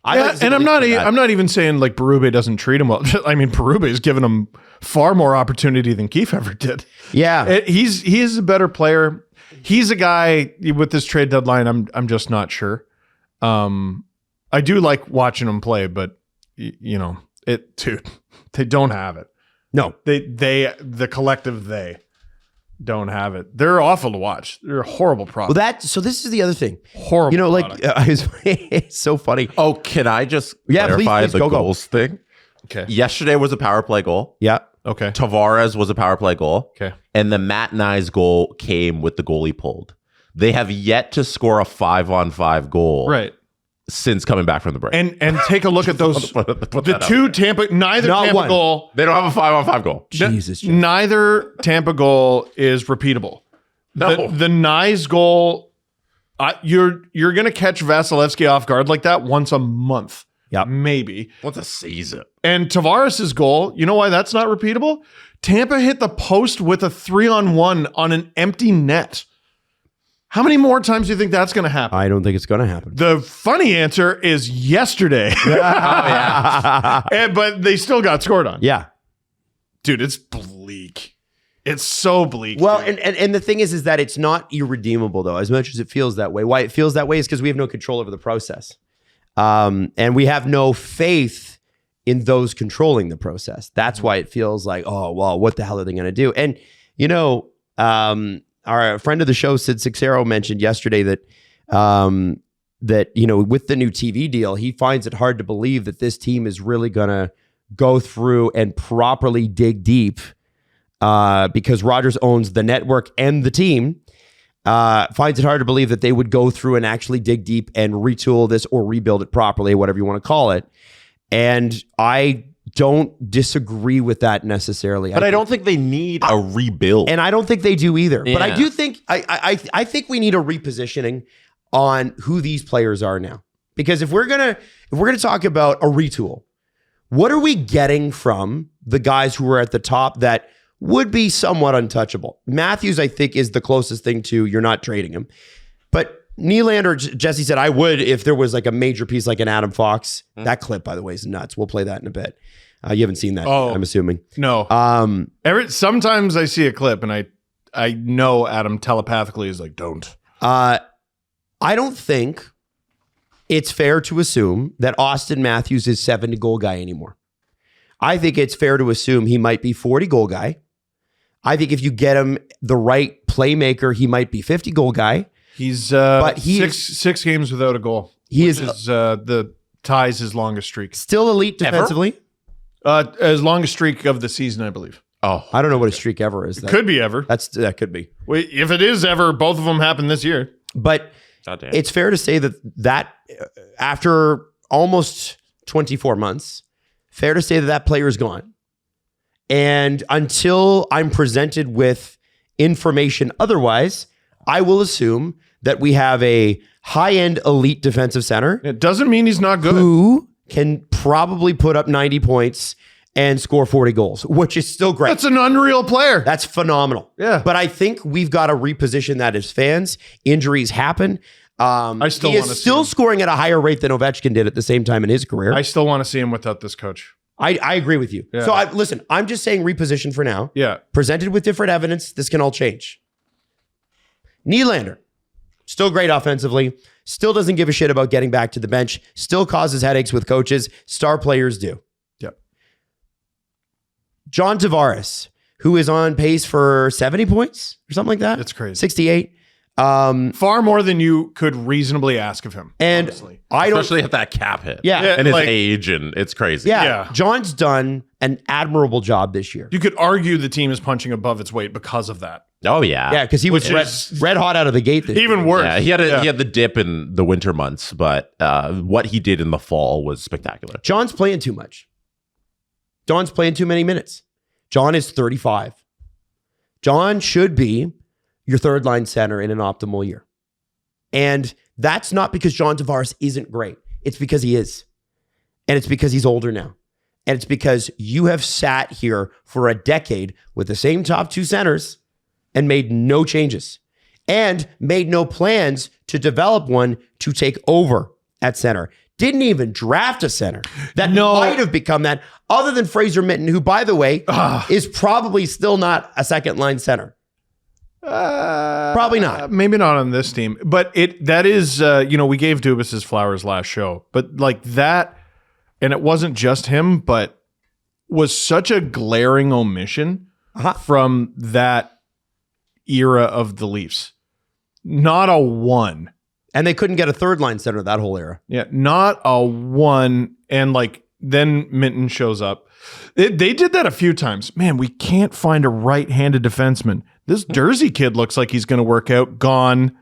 And I'm not even saying like Berube doesn't treat him well. I mean, Berube has given him far more opportunity than Keefe ever did. Yeah, he is a better player. He's a guy with this trade deadline. I'm just not sure. I do like watching him play, but dude, they don't have it. No, the collective they don't have it. They're awful to watch. They're a horrible product. Well, so this is the other thing. Horrible. It's so funny. Oh, can I just clarify please, the goals thing? Okay. Yesterday was a power play goal. Yeah. Okay. Tavares was a power play goal. Okay. And the Matt Nyes goal came with the goalie pulled. They have yet to score a 5-on-5 goal. Right. Since coming back from the break. And take a look at those. The two Tampa, neither Not Tampa one. goal. They don't have a 5-on-5 goal. Jesus. Neither Tampa goal is repeatable. No. The Nyes goal, you're going to catch Vasilevsky off guard like that once a month. Yeah. Maybe. Once a season. And Tavares' goal, you know why that's not repeatable? Tampa hit the post with a 3-on-1 on an empty net. How many more times do you think that's going to happen? I don't think it's going to happen. The funny answer is yesterday. But they still got scored on. Yeah. Dude, it's bleak. It's so bleak. Well, dude. and the thing is that it's not irredeemable, though, as much as it feels that way. Why it feels that way is because we have no control over the process. And we have no faith in those controlling the process. That's why it feels like, oh, well, what the hell are they going to do? And, our friend of the show, Sid Sixero, mentioned yesterday that with the new TV deal, he finds it hard to believe that this team is really going to go through and properly dig deep because Rogers owns the network and the team. Finds it hard to believe that they would go through and actually dig deep and retool this or rebuild it properly, whatever you want to call it. And I don't disagree with that necessarily. But I don't think they need a rebuild. And I don't think they do either. Yeah. But I do think I think we need a repositioning on who these players are now. Because if we're gonna talk about a retool, what are we getting from the guys who are at the top that would be somewhat untouchable? Matthews, I think, is the closest thing to you're not trading him. But Nylander, Jesse said, I would if there was like a major piece like an Adam Fox. That clip, by the way, is nuts. We'll play that in a bit. You haven't seen that, I'm assuming. No. Sometimes I see a clip and I know Adam telepathically is like, don't. I don't think it's fair to assume that Auston Matthews is 70-goal guy anymore. I think it's fair to assume he might be 40-goal guy. I think if you get him the right playmaker, he might be 50-goal guy. He's But he six games without a goal. He which is the ties his longest streak. Still elite defensively. As longest streak of the season, I believe. Oh, I don't know what a streak ever is. Could be ever. That could be. Wait, if it is ever, both of them happened this year. But goddamn. it's fair to say that after almost 24 months, fair to say that player is gone. And until I'm presented with information otherwise, I will assume that we have a high-end elite defensive center. It doesn't mean he's not good. Who can probably put up 90 points and score 40 goals, which is still great. That's an unreal player. That's phenomenal. Yeah. But I think we've got to reposition that as fans. Injuries happen. I still he want to is still scoring at a higher rate than Ovechkin did at the same time in his career. I still want to see him without this coach. I agree with you. Yeah. So listen, I'm just saying reposition for now. Yeah. Presented with different evidence, this can all change. Nylander, still great offensively. Still doesn't give a shit about getting back to the bench. Still causes headaches with coaches. Star players do. Yep. John Tavares, who is on pace for 70 points or something like that. It's crazy. 68. Far more than you could reasonably ask of him. And honestly. I don't. Especially at that cap hit. Yeah. And his like- age, and it's crazy. Yeah. John's done an admirable job this year. You could argue the team is punching above its weight because of that. Oh, yeah. Yeah, because he was Which red hot out of the gate this Even year. worse. Yeah, he had the dip in the winter months, but what he did in the fall was spectacular. John's playing too much. John's playing too many minutes. John is 35. John should be your third line center in an optimal year. And that's not because John Tavares isn't great. It's because he is. And it's because he's older now. And it's because you have sat here for a decade with the same top two centers and made no changes and made no plans to develop one to take over at center. Didn't even draft a center that might have become that, other than Fraser Minton, who, by the way, is probably still not a second line center. Probably not. Maybe not on this team, but that is, we gave Dubas his flowers last show, but like that, and it wasn't just him, but was such a glaring omission from that era of the Leafs. Not a one. And they couldn't get a third line center that whole era. Yeah, not a one. And like, then Minton shows up. They did that a few times. Man, we can't find a right-handed defenseman. This Jersey kid looks like he's going to work out. Gone.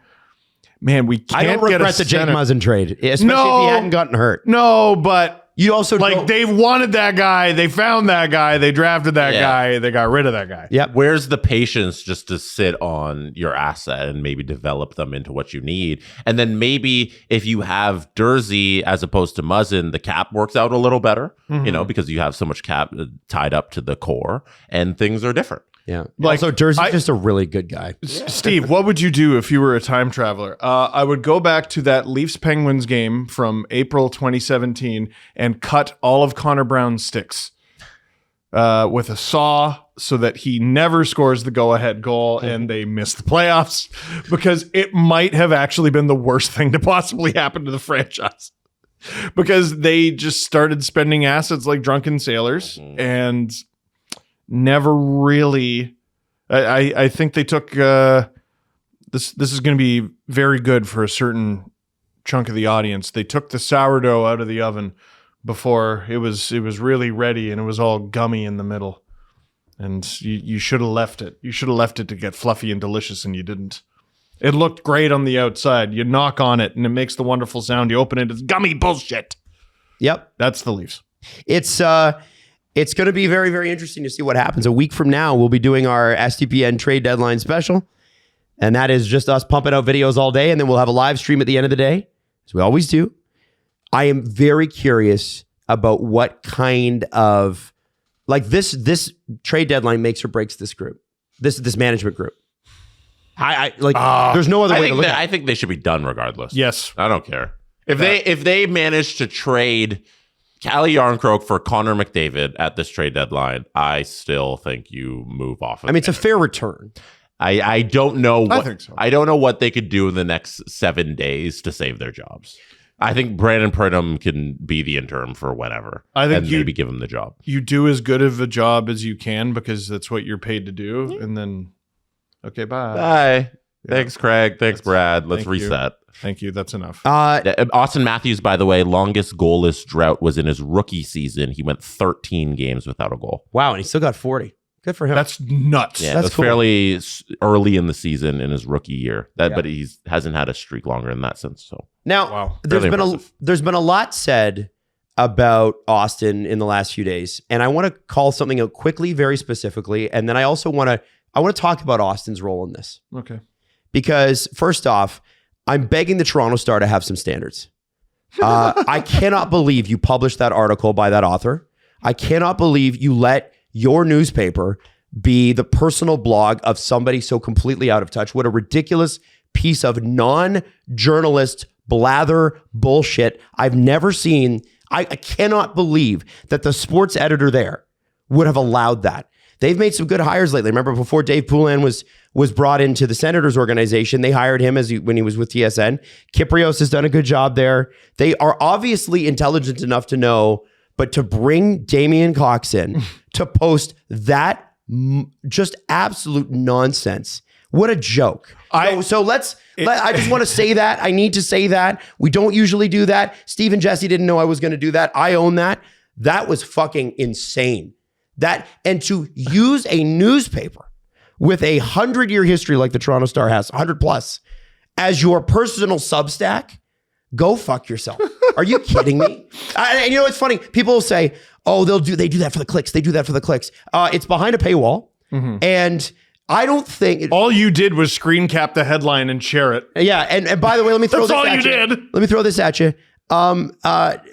Man, we can't I don't get regret a the Jake center. Muzzin trade, especially if he hadn't gotten hurt. No, but You also like don't- they wanted that guy. They found that guy. They drafted that Yeah. guy. They got rid of that guy. Yep. Where's the patience just to sit on your asset and maybe develop them into what you need? And then maybe if you have Jersey as opposed to Muzzin, the cap works out a little better, because you have so much cap tied up to the core and things are different. Yeah. Like, Also, Jersey's just a really good guy. Steve, what would you do if you were a time traveler? I would go back to that Leafs Penguins game from April 2017 and cut all of Connor Brown's sticks with a saw so that he never scores the go-ahead goal and they miss the playoffs, because it might have actually been the worst thing to possibly happen to the franchise, because they just started spending assets like drunken sailors and never really. I think they took this is going to be very good for a certain chunk of the audience. They took the sourdough out of the oven before it was really ready, and it was all gummy in the middle. And you should have left it. You should have left it to get fluffy and delicious, and you didn't. It looked great on the outside. You knock on it, and it makes the wonderful sound. You open it, it's gummy bullshit. Yep. That's the Leafs. It's going to be very, very interesting to see what happens. A week from now, we'll be doing our STPN trade deadline special. And that is just us pumping out videos all day. And then we'll have a live stream at the end of the day, as we always do. I am very curious about what kind of, like this trade deadline makes or breaks this group, this management group. There's no other way to look at it. I think they should be done regardless. Yes. I don't care. If they manage to trade Calle Yarncroke for Connor McDavid at this trade deadline, I still think you move off of it. It's a fair return. I don't know what I think so. I don't know what they could do in the next 7 days to save their jobs. I think Brandon Pridham can be the interim for whenever. I think and maybe give him the job. You do as good of a job as you can because that's what you're paid to do. And then, okay, bye. Bye. Thanks, Craig. Thanks, Brad. Let's reset. Thank you. That's enough. Auston Matthews, by the way, longest goalless drought was in his rookie season. He went 13 games without a goal. Wow, and he still got 40. Good for him. That's nuts. Yeah, That's that's cool. fairly early in the season in his rookie year. But he hasn't had a streak longer in that sense. So Now, Wow. Really impressive. there's been a lot said about Auston in the last few days, and I want to call something out quickly, very specifically, and then I also want to talk about Austin's role in this. Okay. Because first off, I'm begging the Toronto Star to have some standards. I cannot believe you published that article by that author. I cannot believe you let your newspaper be the personal blog of somebody so completely out of touch. What a ridiculous piece of non-journalist blather bullshit. I've never seen. I cannot believe that the sports editor there would have allowed that. They've made some good hires lately. Remember before Dave Poulin was brought into the Senators organization, they hired him when he was with TSN. Kyprios has done a good job there. They are obviously intelligent enough to know, but to bring Damian Cox in to post that just absolute nonsense. What a joke. I just want to say that. I need to say that. We don't usually do that. Steve and Jesse didn't know I was going to do that. I own that. That was fucking insane. And to use a newspaper with a 100-year history like the Toronto Star has, 100 plus, as your personal Substack, go fuck yourself. Are you kidding me? And you know what's funny? People will say, "Oh, they do that for the clicks. They do that for the clicks." It's behind a paywall, and I don't think all you did was screen cap the headline and share it. Yeah, and by the way, let me throw That's this all at you you. did. Let me throw this at you.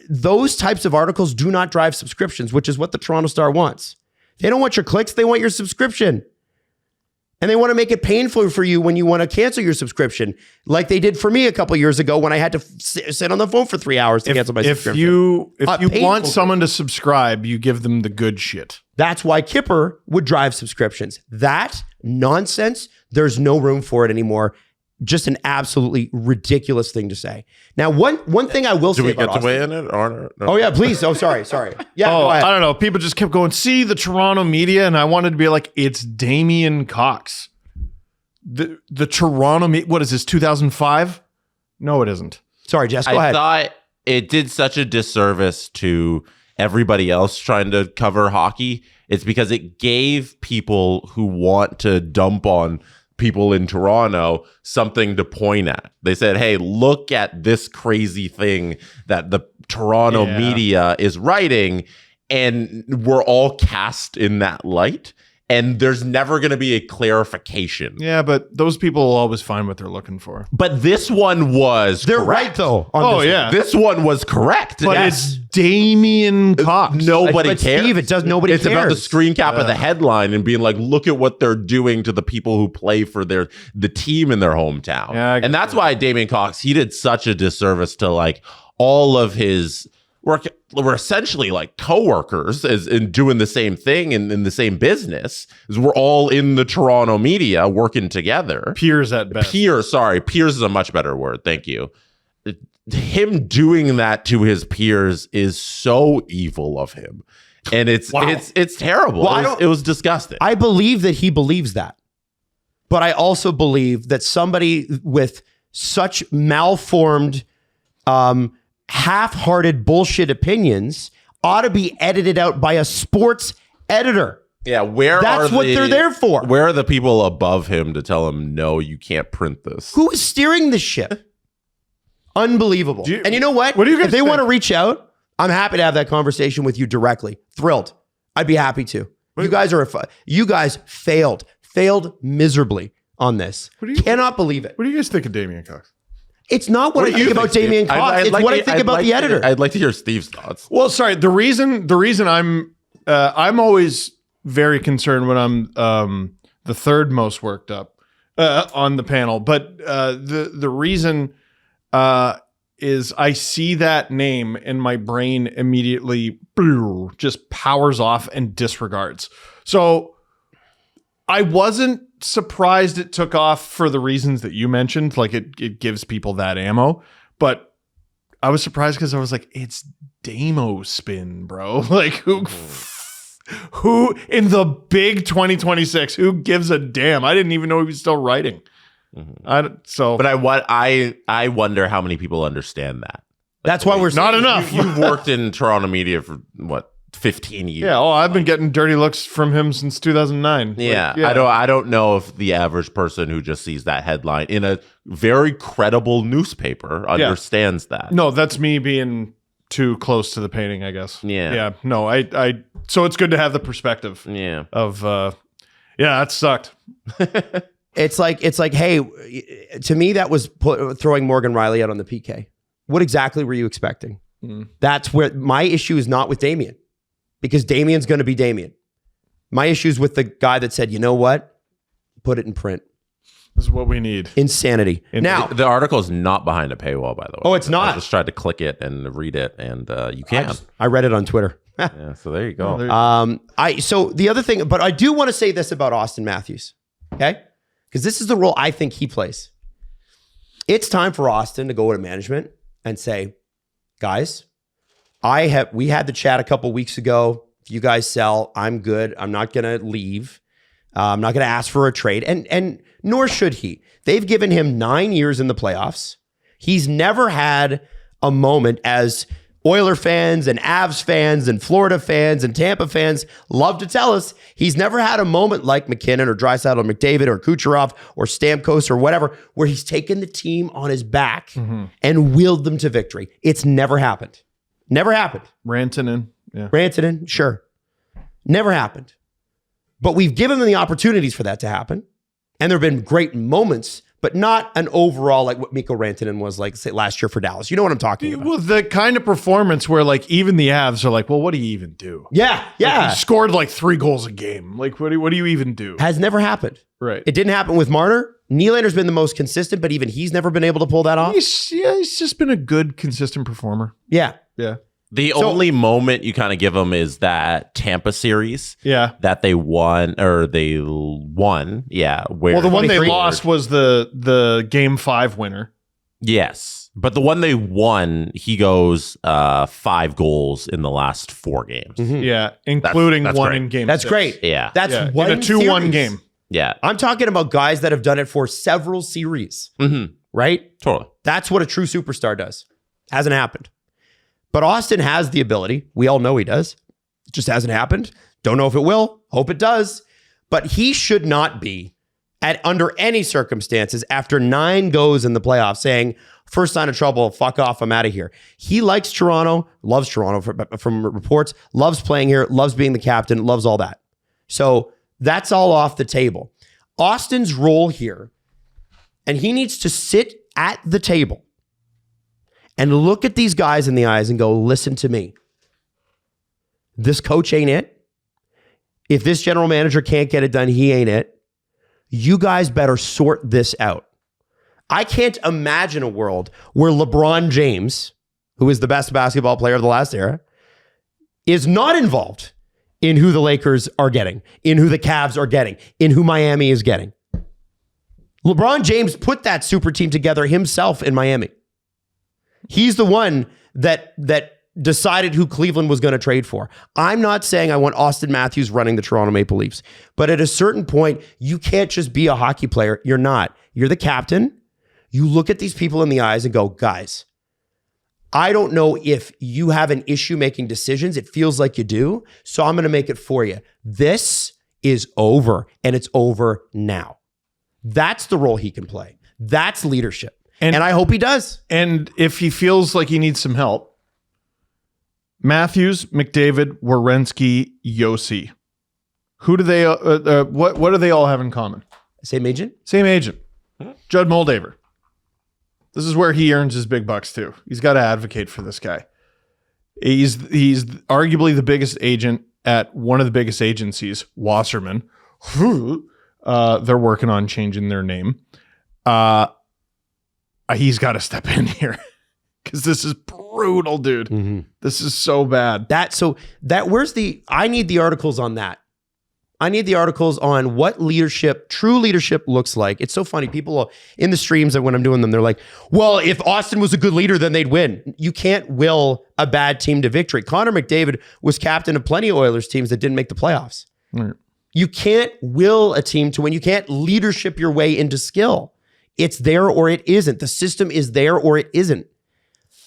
Those types of articles do not drive subscriptions, which is what the Toronto Star wants. They don't want your clicks, they want your subscription. And they want to make it painful for you when you want to cancel your subscription, like they did for me a couple years ago when I had to sit on the phone for 3 hours to cancel my subscription. If you want Painful. someone to subscribe, you give them the good shit. That's why Kipper would drive subscriptions. That nonsense, there's no room for it anymore. Just an absolutely ridiculous thing to say. Now, one thing I will say do we about get to Austin- weigh in it? Or no? Oh yeah, please. Oh, sorry. Yeah, Oh, go ahead. I don't know. People just kept going, see the Toronto media, and I wanted to be like, it's Damian Cox. The Toronto media, what is this, 2005? No, it isn't. Sorry, Jess, go I ahead. thought it did such a disservice to everybody else trying to cover hockey. It's because it gave people who want to dump on people in Toronto something to point at. They said, hey, look at this crazy thing that the Toronto media is writing, and we're all cast in that light. And there's never going to be a clarification. Yeah, but those people will always find what they're looking for. But this one was They're correct. right though. on Oh, this yeah. one. This one was correct. But Yes. it's Damian Cox. Nobody But cares. Steve, it does. Nobody It's cares. about the screen cap of the headline and being like, look at what they're doing to the people who play for the team in their hometown. Yeah, I and that's why Damian Cox, he did such a disservice to like all of his work. We're essentially like coworkers as in doing the same thing in the same business. Is we're all in the Toronto media working together. Peers at best. Peers is a much better word. Thank you. Him doing that to his peers is so evil of him, and it's terrible. Well, It was disgusting. I believe that he believes that, but I also believe that somebody with such malformed, half-hearted bullshit opinions ought to be edited out by a sports editor. Yeah, That's what they're there for. Where are the people above him to tell him, no, you can't print this? Who is steering this ship? Unbelievable. And you know what? What do you guys if they think? want to reach out, I'm happy to have that conversation with you directly. Thrilled. I'd be happy to. You guys failed miserably on this. Cannot believe it. What do you guys think of Damian Cox? It's not what I think about Damian Cox. It's what I think about the editor. I'd like to hear Steve's thoughts. Well, sorry. The reason I'm always very concerned when I'm the third most worked up on the panel, but the reason is I see that name and my brain immediately just powers off and disregards. So I wasn't surprised it took off for the reasons that you mentioned. Like it gives people that ammo, but I was surprised because I was like, it's Damo spin, bro. Like who in the big 2026, who gives a damn? I didn't even know he was still writing. But I wonder how many people understand that. That's why we're not saying- enough. You've worked in Toronto media for what, 15 years? Yeah. Oh, I've been getting dirty looks from him since 2009. Yeah, Like, I don't know if the average person who just sees that headline in a very credible newspaper understands that. No, that's me being too close to the painting, I guess. Yeah. Yeah. No, I so it's good to have the perspective Yeah. of that sucked. It's like, hey, to me, that was throwing Morgan Riley out on the PK. What exactly were you expecting? That's where my issue is not with Damien, because Damien's going to be Damien. My issue is with the guy that said, you know what? Put it in print. This is what we need. Insanity. Now, The article is not behind a paywall, by the way. Oh, it's not? I just tried to click it and read it, and you can. I read it on Twitter. Yeah, so there you go. So the other thing, but I do want to say this about Auston Matthews, okay? Because this is the role I think he plays. It's time for Auston to go to management and say, guys, we had the chat a couple weeks ago. If you guys sell, I'm good. I'm not going to leave. I'm not going to ask for a trade. And nor should he. They've given him 9 years in the playoffs. He's never had a moment, as Oiler fans and Avs fans and Florida fans and Tampa fans love to tell us, he's never had a moment like McKinnon or Draisaitl or McDavid or Kucherov or Stamkos or whatever, where he's taken the team on his back and willed them to victory. It's never happened. Never happened. Rantanen. Yeah. Rantanen, sure. Never happened. But we've given them the opportunities for that to happen. And there have been great moments, but not an overall like what Mikko Rantanen was like, say, last year for Dallas. You know what I'm talking about? Well, the kind of performance where like even the Avs are like, well, what do you even do? Yeah. Like, he scored like 3 goals a game. Like, what do you even do? Has never happened. Right. It didn't happen with Marner. Nylander's been the most consistent, but even he's never been able to pull that off. He's just been a good, consistent performer. Yeah. Yeah. The only moment you kind of give them is that Tampa series that they won. Yeah. Where Well, the one they 23 lost was the Game 5 winner. Yes. But the one they won, he goes 5 goals in the last 4 games. Yeah, including That's one great. in Game That's 6. great. Yeah. That's Yeah, one in a 2-1 series. game. Yeah. I'm talking about guys that have done it for several series, right? Totally. That's what a true superstar does. Hasn't happened. But Auston has the ability. We all know he does. It just hasn't happened. Don't know if it will. Hope it does. But he should not be, under any circumstances, after 9 goes in the playoffs, saying, first sign of trouble, fuck off, I'm out of here. He likes Toronto, loves Toronto from reports, loves playing here, loves being the captain, loves all that. So that's all off the table. Auston's role here, and he needs to sit at the table and look at these guys in the eyes and go, listen to me. This coach ain't it. If this general manager can't get it done, he ain't it. You guys better sort this out. I can't imagine a world where LeBron James, who is the best basketball player of the last era, is not involved in who the Lakers are getting, in who the Cavs are getting, in who Miami is getting. LeBron James put that super team together himself in Miami. He's the one that decided who Cleveland was going to trade for. I'm not saying I want Auston Matthews running the Toronto Maple Leafs, but at a certain point, you can't just be a hockey player. You're not. You're the captain. You look at these people in the eyes and go, guys, I don't know if you have an issue making decisions. It feels like you do. So I'm going to make it for you. This is over, and it's over now. That's the role he can play. That's leadership. And I hope he does. And if he feels like he needs some help, Matthews, McDavid, Werenski, Yossi. Who do they? What do they all have in common? Same agent? Same agent. Judd Moldaver. This is where he earns his big bucks too. He's got to advocate for this guy. He's arguably the biggest agent at one of the biggest agencies, Wasserman. They're working on changing their name. He's got to step in here because this is brutal, dude. This is so bad. I need the articles on that. I need the articles on what true leadership looks like. It's so funny. People in the streams that when I'm doing them, they're like, well, if Auston was a good leader, then they'd win. You can't will a bad team to victory. Connor McDavid was captain of plenty of Oilers teams that didn't make the playoffs. You can't will a team to win. You can't leadership your way into skill. It's there or it isn't. The system is there or it isn't.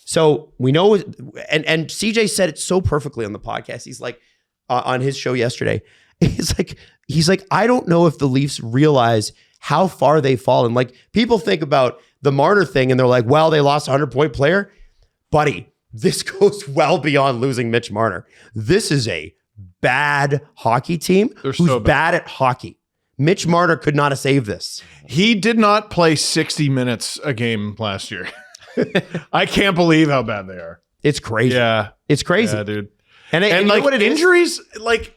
So we know, and CJ said it so perfectly on the podcast. He's like, on his show yesterday, he's like, I don't know if the Leafs realize how far they've fallen. Like, people think about the Marner thing and they're like, well, they lost a 100-point player. Buddy, this goes well beyond losing Mitch Marner. This is a bad hockey team who's so bad at hockey. Mitch Marner could not have saved this. He did not play 60 minutes a game last year. I can't believe how bad they are. It's crazy. Yeah. It's crazy. Yeah, dude. And like, you know what it injuries, is? like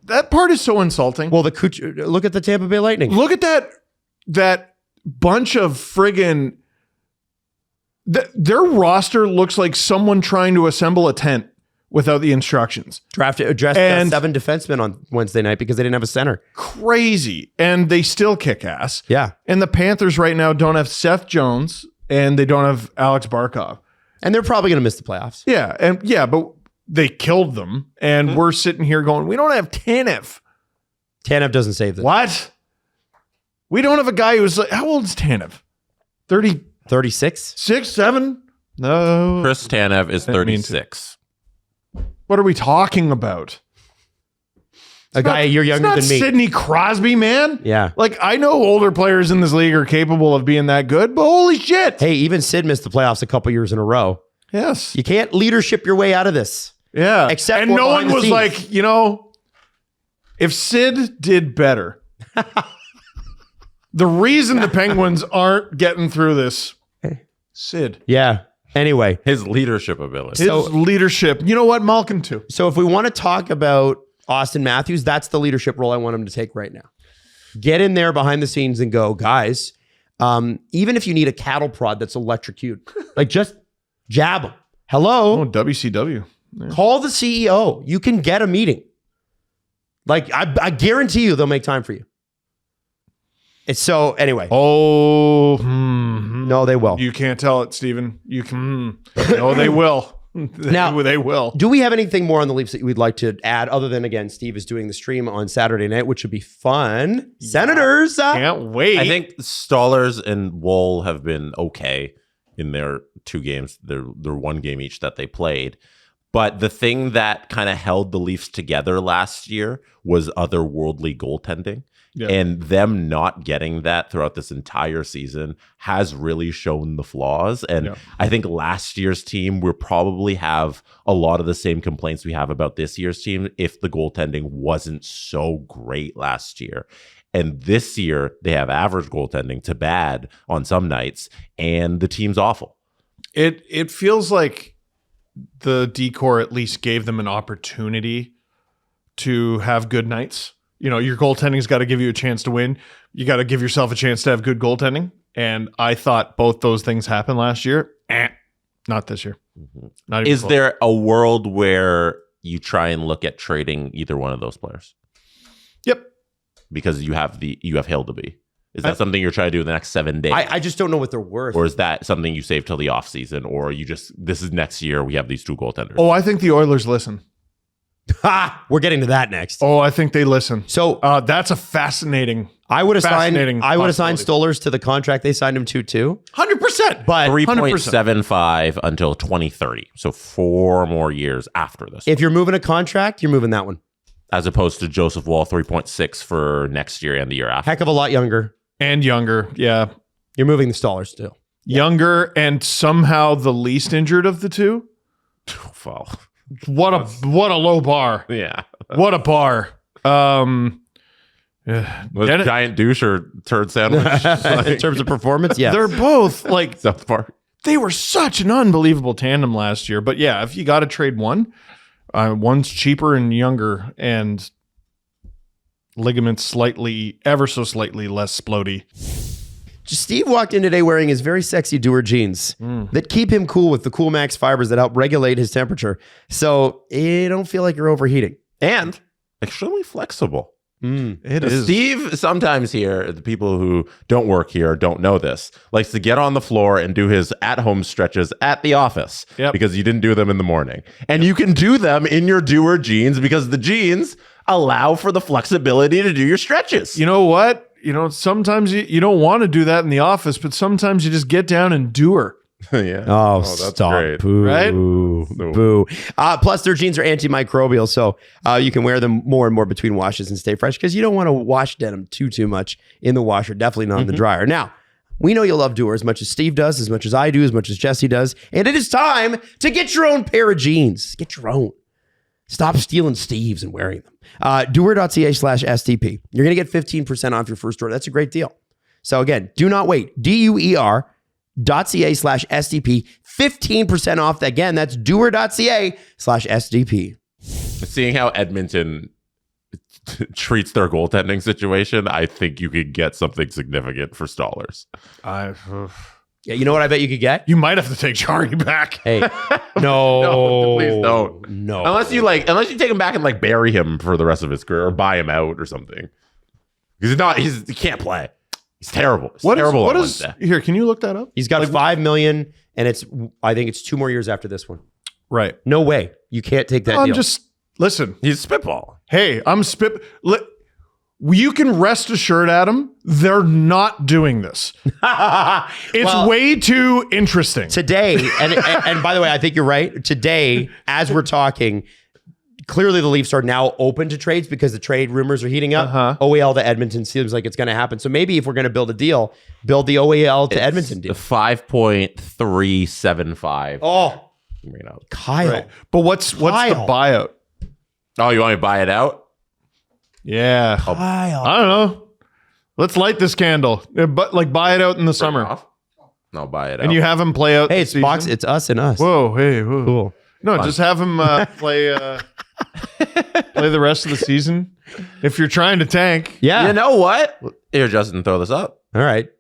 that part is so insulting. Well, look at the Tampa Bay Lightning. Look at that bunch of friggin' their roster looks like someone trying to assemble a tent without the instructions. Addressed 7 defensemen on Wednesday night because they didn't have a center. Crazy. And they still kick ass. Yeah. And the Panthers right now don't have Seth Jones and they don't have Alex Barkov. And they're probably going to miss the playoffs. Yeah. But they killed them. And we're sitting here going, we don't have Tanev. Tanev doesn't save this. What? We don't have a guy who's like, how old is Tanev? 36? 6, 7? No. Chris Tanev is 36. What are we talking about? A guy you're younger than me. Sidney Crosby, man. Yeah. Like, I know older players in this league are capable of being that good, but holy shit. Hey, even Sid missed the playoffs a couple years in a row. Yes. You can't leadership your way out of this. Yeah. Except and for no behind one the was scenes. like, if Sid did better, the reason the Penguins aren't getting through this, Sid. Yeah. Anyway. His leadership ability. His leadership. You know what? Malkin too. So if we want to talk about Auston Matthews, that's the leadership role I want him to take right now. Get in there behind the scenes and go, guys, even if you need a cattle prod that's electrocute, like just jab him. Hello? Oh, WCW. Yeah. Call the CEO. You can get a meeting. Like, I guarantee you they'll make time for you. It's so, anyway. Oh. No, they will. You can't tell it, Steven. You can. No, they will. Now, they will. Do we have anything more on the Leafs that we'd like to add other than, again, Steve is doing the stream on Saturday night, which would be fun. Yeah. Senators. Can't wait. I think Stollers and Woll have been okay in their 2 games, their 1 game each that they played. But the thing that kind of held the Leafs together last year was otherworldly goaltending. Yeah. And them not getting that throughout this entire season has really shown the flaws. And I think last year's team will probably have a lot of the same complaints we have about this year's team if the goaltending wasn't so great last year. And this year, they have average goaltending to bad on some nights, and the team's awful. It feels like the decor at least gave them an opportunity to have good nights. You know, your goaltending's got to give you a chance to win. You got to give yourself a chance to have good goaltending. And I thought both those things happened last year. Not this year. Not even Is close. there a world where you try and look at trading either one of those players? Yep. Because you have Hildeby. Is that something you're trying to do in the next 7 days? I just don't know what they're worth. Or is that something you save till the offseason? Or this is next year, we have these 2 goaltenders? Oh, I think the Oilers listen. Ha! We're getting to that next. Oh, I think they listen. So that's a fascinating. I would have signed possibility. Stollers to the contract they signed him to too. 100%. But 3.75 until 2030. So 4 more years after this. If you're moving a contract, you're moving that one. As opposed to Joseph Woll, 3.6 for next year and the year after. Heck of a lot younger. And younger, yeah. You're moving the Stollers still. Younger and somehow the least injured of the 2. Well, what a low bar. Yeah. What a bar. Giant douche or turd sandwich? In terms of performance, yeah. They're both like South Park. They were such an unbelievable tandem last year. But yeah, if you got to trade one, one's cheaper and younger and ligaments ever so slightly less splody. Steve walked in today wearing his very sexy Doer jeans that keep him cool with the Cool Max fibers that help regulate his temperature. So you don't feel like you're overheating. And extremely flexible. It is. Steve, sometimes here, the people who don't work here don't know this, likes to get on the floor and do his at-home stretches at the office because you didn't do them in the morning. And you can do them in your Doer jeans because the jeans allow for the flexibility to do your stretches. You know what? sometimes you don't want to do that in the office, but sometimes you just get down and do her. Yeah. Oh, that's stop. great. Boo. Right? Boo. Plus, their jeans are antimicrobial, so you can wear them more and more between washes and stay fresh because you don't want to wash denim too much in the washer, definitely not in the dryer. Now, we know you love Doer as much as Steve does, as much as I do, as much as Jesse does, and it is time to get your own pair of jeans. Get your own. Stop stealing Steve's and wearing them. Doer.ca/STP. You're going to get 15% off your first order. That's a great deal. So again, do not wait. DUER.ca/STP. 15% off. Again, that's doer.ca/SDP. Seeing how Edmonton treats their goaltending situation, I think you could get something significant for Stollers. Yeah, you know what I bet you could get? You might have to take Jarry back. Hey, no. No, please don't. No. Unless you take him back and like bury him for the rest of his career or buy him out or something. Because he can't play. He's terrible. He's terrible. What is here? Can you look that up? He's got $5 million, and I think it's 2 more years after this one. Right. No way. You can't take that deal. Listen. He's spitball. Hey, you can rest assured, Adam, they're not doing this. It's way too interesting. Today, and by the way, I think you're right. Today, as we're talking, clearly the Leafs are now open to trades because the trade rumors are heating up. OEL to Edmonton seems like it's going to happen. So maybe if we're going to build a deal, build the OEL to Edmonton deal. 5.375. Oh, Kyle. Right. But what's the buyout? Oh, you want me to buy it out? Yeah. Kyle. I don't know. Let's light this candle. But buy it out in the summer. No, buy it out. And you have him play out. Hey, it's box. It's us and us. Whoa, hey, whoa. Cool. No, just have him play the rest of the season. If you're trying to tank. Yeah. You know what? Here, Justin, throw this up. All right.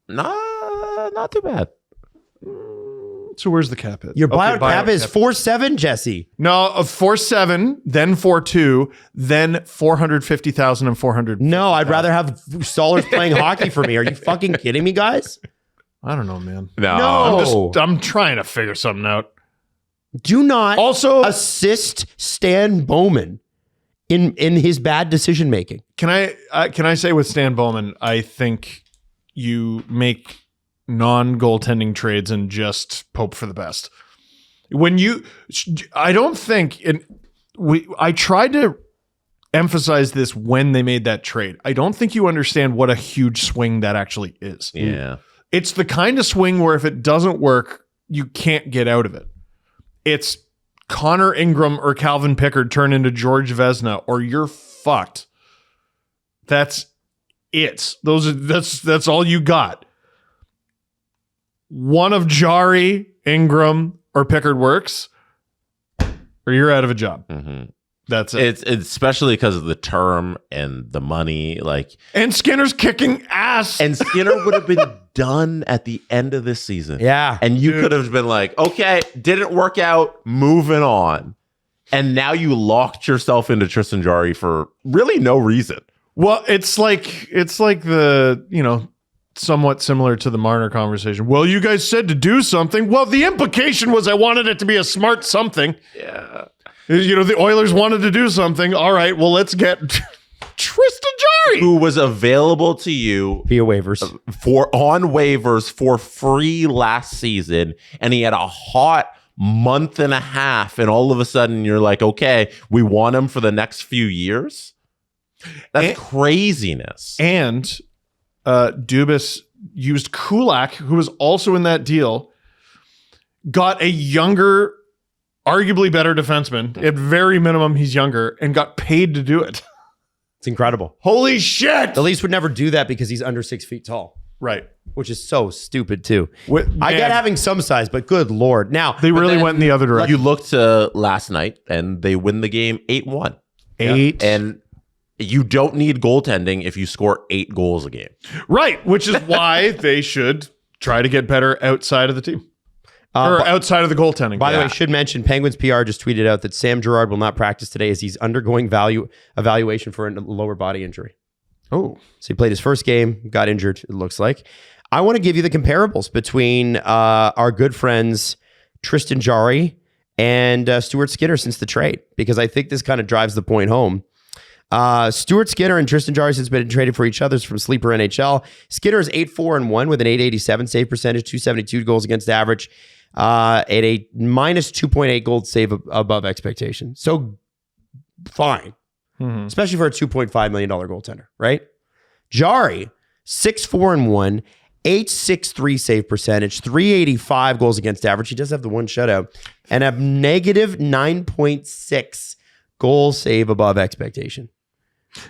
Nah, not too bad. So where's the cap hit? Your buyout cap is 4.7, Jesse. No, 4.7, then 4.2, then 450,000 and 400. No, I'd rather have Stollers playing hockey for me. Are you fucking kidding me, guys? I don't know, man. No. I'm trying to figure something out. Do not also assist Stan Bowman in his bad decision making. Can I say with Stan Bowman, I think you make non-goaltending trades and just hope for the best. I don't think, I tried to emphasize this when they made that trade. I don't think you understand what a huge swing that actually is. Yeah. It's the kind of swing where if it doesn't work, you can't get out of it. It's Connor Ingram or Calvin Pickard turn into George Vezina, or you're fucked. That's it. That's all you got. One of Jarry, Ingram, or Pickard works, or you're out of a job. Mm-hmm. That's it. It's especially because of the term and the money, and Skinner's kicking ass. And Skinner would have been done at the end of this season. Yeah, and you could have been like, okay, didn't work out, moving on. And now you locked yourself into Tristan Jarry for really no reason. Well, it's like the somewhat similar to the Marner conversation. Well, you guys said to do something. Well, the implication was I wanted it to be a smart something. Yeah. The Oilers wanted to do something. All right, well, let's get Tristan Jarry, who was available to you via waivers on waivers for free last season, and he had a hot month and a half, and all of a sudden you're like, okay, we want him for the next few years. That's craziness. And Dubas used Kulak, who was also in that deal, got a younger, arguably better defenseman. At very minimum, he's younger, and got paid to do it. It's incredible. Holy shit! The Leafs would never do that because he's under 6 feet tall. Right. Which is so stupid, too. I get having some size, but good Lord. Now, they really went in the other direction. You looked last night, and they win the game 8-1. 8. And you don't need goaltending if you score 8 goals a game. Right, which is why they should try to get better outside of the team. Or outside of the goaltending. By the way, should mention, Penguins PR just tweeted out that Sam Girard will not practice today as he's undergoing evaluation for a lower body injury. Oh. So he played his first game, got injured, it looks like. I want to give you the comparables between our good friends Tristan Jarry and Stuart Skinner since the trade, because I think this kind of drives the point home. Stuart Skinner and Tristan Jarry has been traded for each other from Sleeper NHL. Skinner is 8-4-1 with an .887 save percentage, 272 goals against average, at a minus 2.8 goal save above expectation. So fine, especially for a $2.5 million goaltender, right? Jarry, 6-4-1, 863 save percentage, 385 goals against average. He does have the one shutout and a negative 9.6 goal save above expectation.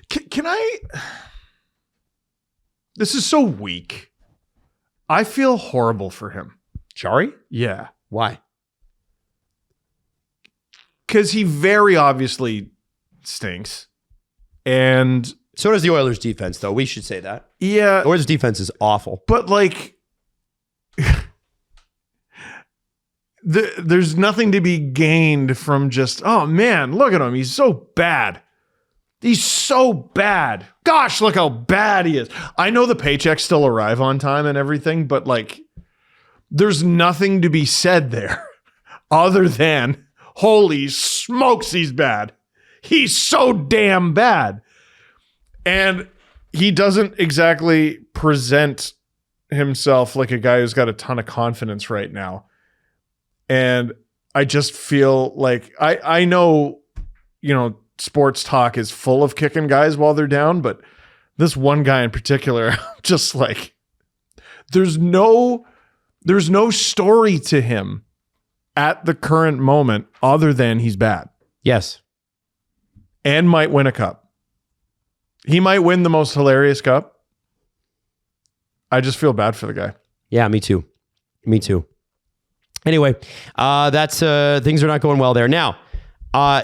Can I? This is so weak. I feel horrible for him. Jarry? Yeah. Why? Because he very obviously stinks. And so does the Oilers defense, though. We should say that. Yeah. The Oilers defense is awful. But like, there's nothing to be gained from just, oh man, look at him. He's so bad. He's so bad. Gosh, look how bad he is. I know the paychecks still arrive on time and everything, but like, there's nothing to be said there other than, holy smokes, he's bad. He's so damn bad. And he doesn't exactly present himself like a guy who's got a ton of confidence right now. And I just feel like I know, sports talk is full of kicking guys while they're down, but this one guy in particular, just like, there's no story to him at the current moment other than he's bad. Yes. And might win a cup. He might win the most hilarious cup. I just feel bad for the guy. Yeah, me too. Me too. Anyway, that's things are not going well there. Now,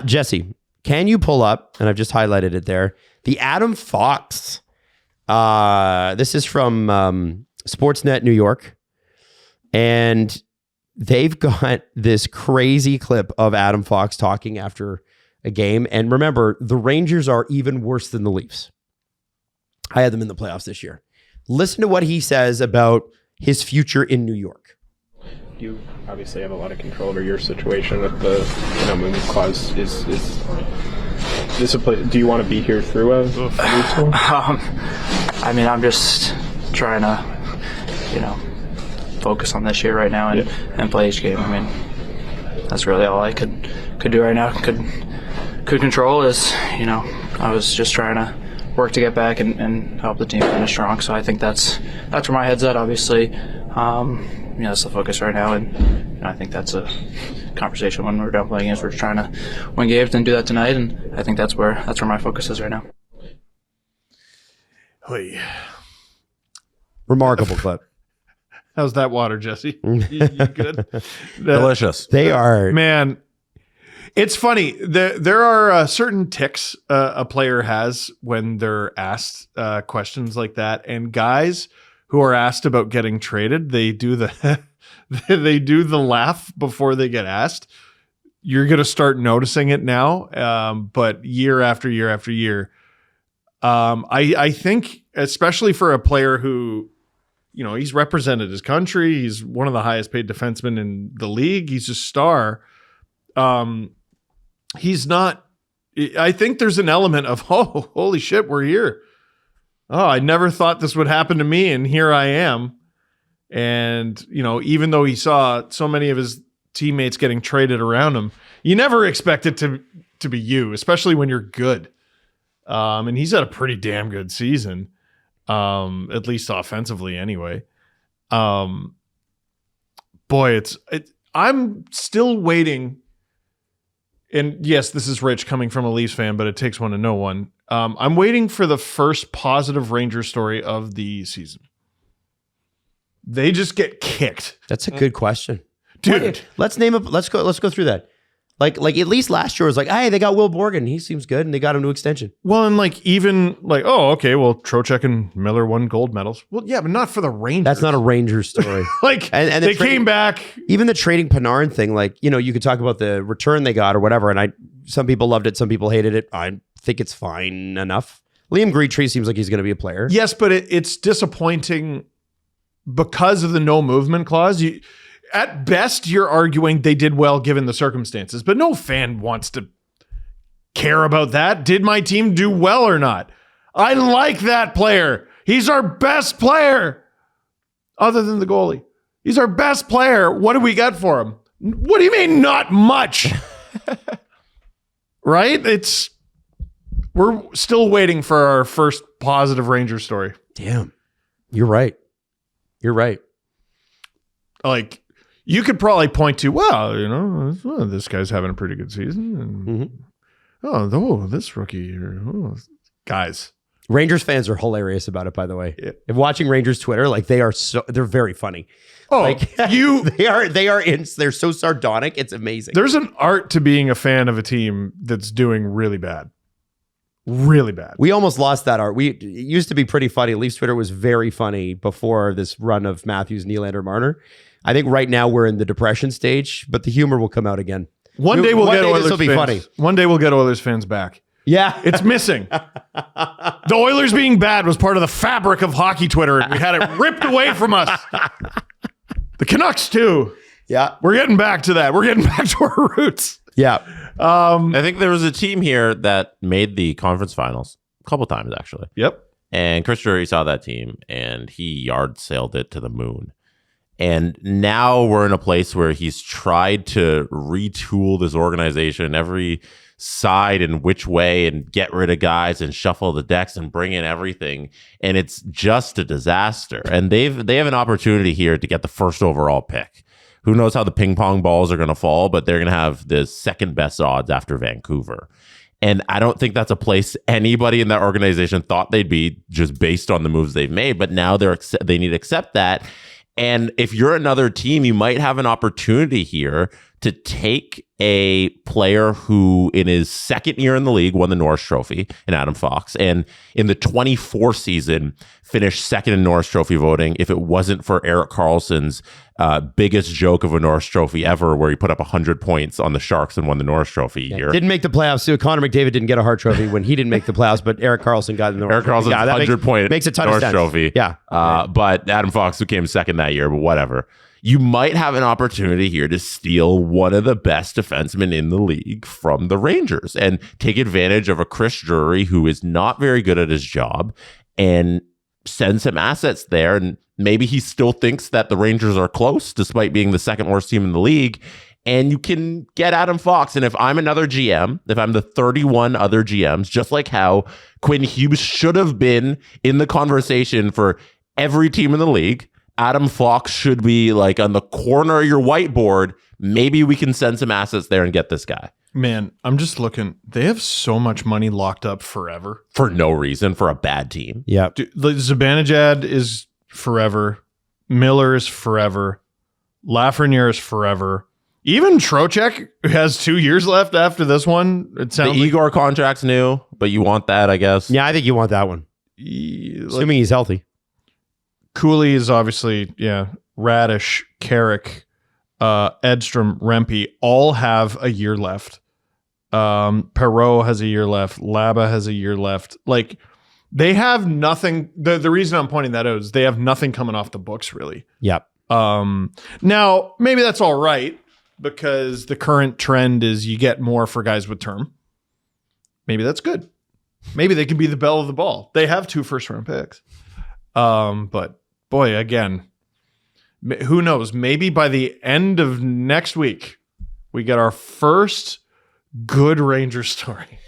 Jesse, can you pull up, and I've just highlighted it there, the Adam Fox. This is from Sportsnet New York. And they've got this crazy clip of Adam Fox talking after a game. And remember, the Rangers are even worse than the Leafs. I had them in the playoffs this year. Listen to what he says about his future in New York. You obviously have a lot of control over your situation with the movement clause. Is this a place? Do you want to be here through a Leafs one? I mean, I'm just trying to, focus on this year right now and play each game. I mean, that's really all I could do right now. Could control is, I was just trying to work to get back and help the team finish strong. So I think that's where my head's at. Obviously, that's the focus right now, and I think that's a conversation when we're done playing games. We're trying to win games and do that tonight, and I think that's where my focus is right now. Remarkable clip. How's that water, Jesse? You good? Delicious. They are. Man, it's funny. There are certain tics a player has when they're asked questions like that, and guys who are asked about getting traded, they do the they do the laugh before they get asked. You're going to start noticing it now, but year after year after year, I think, especially for a player who, he's represented his country. He's one of the highest paid defensemen in the league. He's a star. He's not, I think there's an element of, oh, holy shit, we're here. Oh, I never thought this would happen to me, and here I am. And, even though he saw so many of his teammates getting traded around him, you never expect it to be you, especially when you're good. And he's had a pretty damn good season, at least offensively anyway. Boy, I'm still waiting. And yes, this is Rich coming from a Leafs fan, but it takes one to know one. I'm waiting for the first positive Ranger story of the season. They just get kicked. That's a good question, dude. Let's name up. Let's go through that. Like at least last year was like, hey, they got Will Borgen. He seems good, and they got him to extension. Well, and oh, okay, well, Trocheck and Miller won gold medals. Well, yeah, but not for the Rangers. That's not a Rangers story. and they came back. Even the trading Panarin thing, you could talk about the return they got or whatever, and some people loved it, some people hated it. I think it's fine enough. Liam Greitree seems like he's going to be a player. Yes, but it's disappointing because of the no movement clause. At best, you're arguing they did well given the circumstances, but no fan wants to care about that. Did my team do well or not? I like that player. He's our best player. Other than the goalie. He's our best player. What do we got for him? What do you mean not much? Right? We're still waiting for our first positive Ranger story. Damn. You're right. Like, you could probably point to, this guy's having a pretty good season. And, this rookie here. Oh. Guys. Rangers fans are hilarious about it, by the way. If watching Rangers Twitter, like they're very funny. Oh, like they're so sardonic. It's amazing. There's an art to being a fan of a team that's doing really bad. Really bad. We almost lost that art. It used to be pretty funny. Leafs Twitter was very funny before this run of Matthews, Nylander, Marner. I think right now we're in the depression stage, but the humor will come out again. One day we'll get Oilers this will be fans. Funny. One day we'll get Oilers fans back. Yeah. It's missing. The Oilers being bad was part of the fabric of hockey Twitter, and we had it ripped away from us. The Canucks too. Yeah. We're getting back to that. We're getting back to our roots. Yeah. I think there was a team here that made the conference finals a couple times, actually. Yep. And Chris Drury saw that team, and he yard sailed it to the moon. And now we're in a place where he's tried to retool this organization every side and which way and get rid of guys and shuffle the decks and bring in everything. And it's just a disaster. And they have an opportunity here to get the first overall pick. Who knows how the ping pong balls are going to fall, but they're going to have the second best odds after Vancouver. And I don't think that's a place anybody in that organization thought they'd be just based on the moves they've made. But now they need to accept that. And if you're another team, you might have an opportunity here to take a player who in his second year in the league won the Norris Trophy in Adam Fox, and in the 24 season finished second in Norris Trophy voting if it wasn't for Erik Karlsson's biggest joke of a Norris Trophy ever, where he put up 100 points on the Sharks and won the Norris Trophy year. Didn't make the playoffs. So Connor McDavid didn't get a Hart Trophy when he didn't make the playoffs, but Erik Karlsson got the Norris Trophy. Erik Karlsson's 100-point makes a ton Norris of sense. Trophy. Yeah. But Adam Fox became second that year, but whatever. You might have an opportunity here to steal one of the best defensemen in the league from the Rangers and take advantage of a Chris Drury who is not very good at his job and send some assets there. And maybe he still thinks that the Rangers are close despite being the second worst team in the league. And you can get Adam Fox. And if I'm another GM, if I'm the 31 other GMs, just like how Quinn Hughes should have been in the conversation for every team in the league, Adam Fox should be like on the corner of your whiteboard. Maybe we can send some assets there and get this guy. Man, I'm just looking. They have so much money locked up forever. For no reason, for a bad team. Yeah. Zibanejad is forever. Miller is forever. Lafreniere is forever. Even Trocheck has 2 years left after this one. It sounds the Igor contract's new, but you want that, I guess. Yeah, I think you want that one. Assuming he's healthy. Cooley is obviously, Radish, Carrick, Edstrom, Rempe all have a year left. Perreault has a year left. Laba has a year left. Like, they have nothing. The reason I'm pointing that out is they have nothing coming off the books, really. Yep. Now, maybe that's all right because the current trend is you get more for guys with term. Maybe that's good. Maybe they could be the belle of the ball. They have 2 first-round picks. But boy, again, who knows? Maybe by the end of next week, we get our first good Rangers story.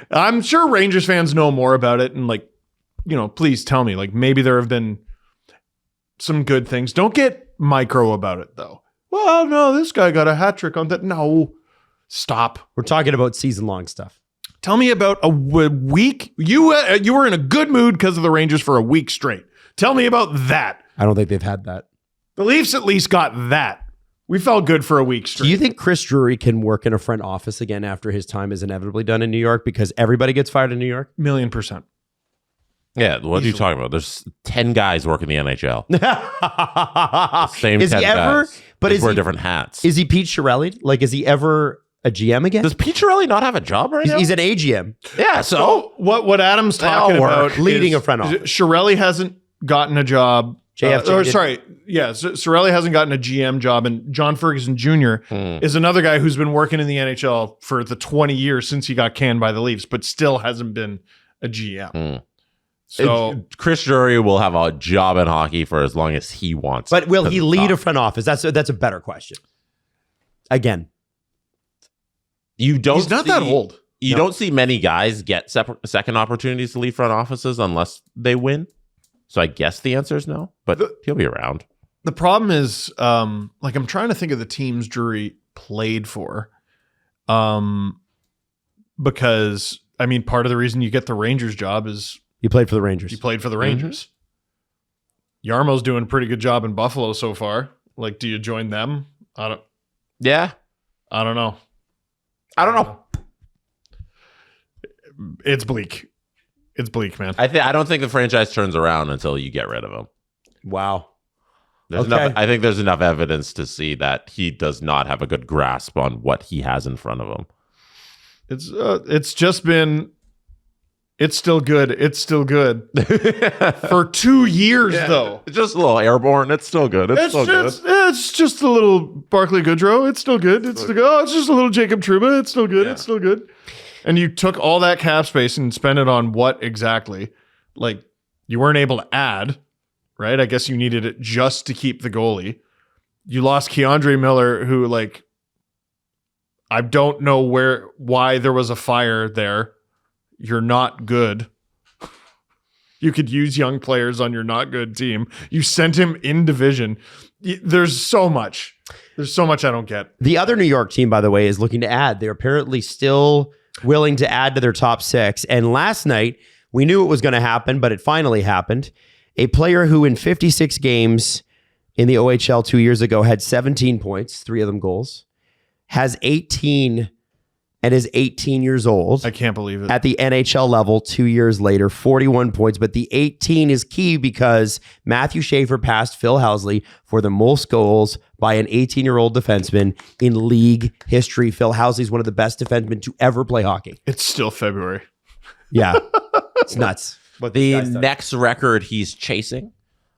I'm sure Rangers fans know more about it. And please tell me, maybe there have been some good things. Don't get micro about it though. Well, no, this guy got a hat trick on that. No, stop. We're talking about season-long stuff. Tell me about a week. You were in a good mood because of the Rangers for a week straight. Tell me about that. I don't think they've had that. The Leafs at least got that. We felt good for a week straight. Do you think Chris Drury can work in a front office again after his time is inevitably done in New York because everybody gets fired in New York? 1,000,000%. Yeah, what are you talking about? There's 10 guys working the NHL. The same is 10 he ever? guys. But They is wear he, different hats. Is he Pete Chiarelli? Is he ever a GM again? Does Pete Chiarelli not have a job right now? He's an AGM. Yeah, so What Adam's talking That'll work. about Leading is a front office. Chiarelli hasn't gotten a job Cirelli hasn't gotten a GM job, and John Ferguson Jr. is another guy who's been working in the NHL for the 20 years since he got canned by the Leafs, but still hasn't been a GM. So Chris Drury will have a job in hockey for as long as he wants. But will he lead a front office? That's a better question. Again, he's not that old. You don't see many guys get second opportunities to lead front offices unless they win. So I guess the answer is no, but he'll be around. The problem is, I'm trying to think of the teams Drury played for. Because, part of the reason you get the Rangers job is you played for the Rangers. Yarmo's doing a pretty good job in Buffalo so far. Do you join them? I don't know. It's bleak. It's bleak, man. I don't think the franchise turns around until you get rid of him. Wow. I think there's enough evidence to see that he does not have a good grasp on what he has in front of him. It's still good. It's still good. For 2 years, though. It's just a little airborne. It's still good. It's just a little Barclay Goodrow. It's still good. It's just a little Jacob Trouba. It's still good. Yeah. It's still good. And you took all that cap space and spent it on what exactly? You weren't able to add, right? I guess you needed it just to keep the goalie. You lost Keandre Miller, who, I don't know why there was a fire there. You're not good. You could use young players on your not good team. You sent him in division. There's so much. I don't get. The other New York team, by the way, is looking to add. They're apparently still willing to add to their top six. And last night, we knew it was going to happen, but it finally happened. A player who in 56 games in the OHL 2 years ago had 17 points, 3 of them goals, has 18 and is 18 years old. I can't believe it. At the NHL level 2 years later, 41 points. But the 18 is key because Matthew Schaefer passed Phil Housley for the most goals by an 18-year-old defenseman in league history. Phil Housley is one of the best defensemen to ever play hockey. It's still February. Yeah. It's nuts. But the next record he's chasing,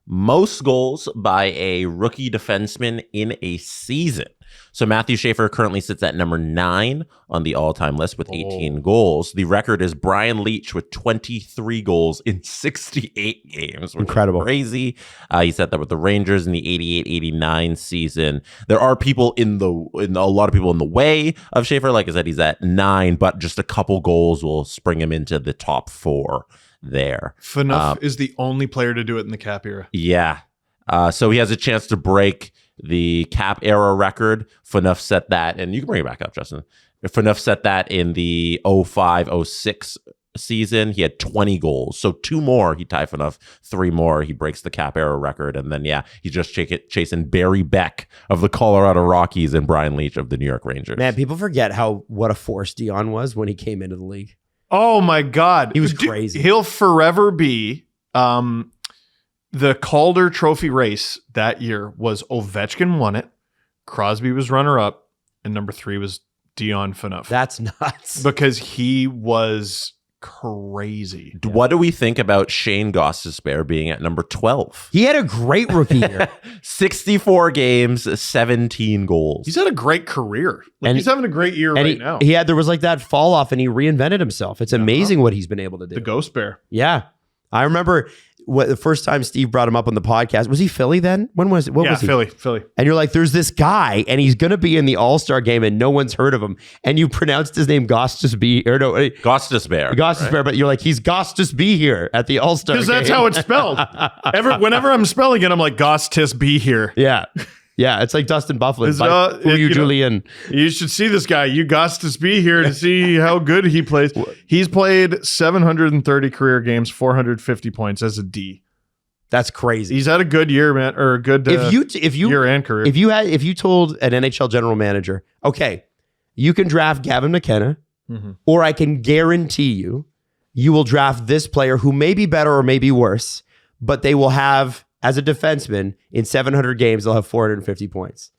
most goals by a rookie defenseman in a season. So Matthew Schaefer currently sits at number 9 on the all-time list with 18 goals. The record is Brian Leetch with 23 goals in 68 games. Incredible. Crazy. He set that with the Rangers in the 88-89 season. There are people a lot of people in the way of Schaefer. Like I said, he's at 9, but just a couple goals will spring him into the top 4 there. Phaneuf is the only player to do it in the cap era. Yeah. So he has a chance to break the cap era record. Phaneuf set that, and you can bring it back up, Justin. Phaneuf set that in the 05-06 season. He had 20 goals. So 2 more, he tied Phaneuf. 3 more, he breaks the cap era record. And then, he's just chasing Barry Beck of the Colorado Rockies and Brian Leetch of the New York Rangers. Man, people forget what a force Dion was when he came into the league. Oh, my God. He was crazy. He'll forever be... the Calder Trophy race that year was Ovechkin won it, Crosby was runner-up, and number 3 was Dion Phaneuf. That's nuts. Because he was crazy. What do we think about Shane Gostisbehere being at number 12? He had a great rookie year. 64 games, 17 goals. He's had a great career. He's having a great year now. There was that fall off, and he reinvented himself. It's amazing what he's been able to do. The Ghost Bear. Yeah. I remember the first time Steve brought him up on the podcast. Was he Philly then? When was it? What was he? Philly. And you're like, there's this guy, and he's going to be in the All-Star game, and no one's heard of him. And you pronounced his name Gostisbehere. Gostisbehere. Gostisbehere, right? But you're like, he's Gostisbehere here at the All-Star game. Because that's how it's spelled. Whenever I'm spelling it, I'm like, Gostisbehere. Yeah. Yeah, it's like Dustin Buffalo. Julian. You should see this guy. You got to be here to see how good he plays. He's played 730 career games, 450 points as a D. That's crazy. He's had a good year, man, or a good year and career. If you told an NHL general manager, okay, you can draft Gavin McKenna, or I can guarantee you will draft this player who may be better or may be worse, but they will have, as a defenseman, in 700 games, they'll have 450 points.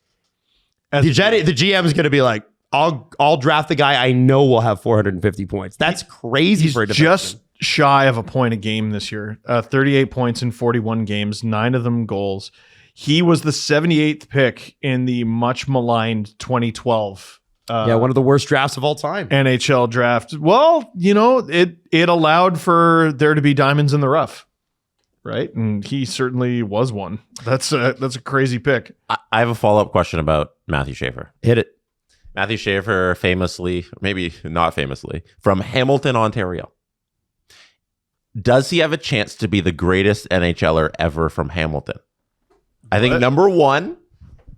The GM is going to be like, I'll draft the guy I know will have 450 points. That's crazy for a defenseman. Just shy of a point a game this year. 38 points in 41 games, 9 of them goals. He was the 78th pick in the much maligned 2012 one of the worst drafts of all time. NHL draft. Well, it allowed for there to be diamonds in the rough, right? And he certainly was one. That's a crazy pick. I have a follow-up question about Matthew Schaefer. Hit it. Matthew Schaefer, famously, maybe not famously, from Hamilton, Ontario. Does he have a chance to be the greatest NHLer ever from Hamilton? I think number one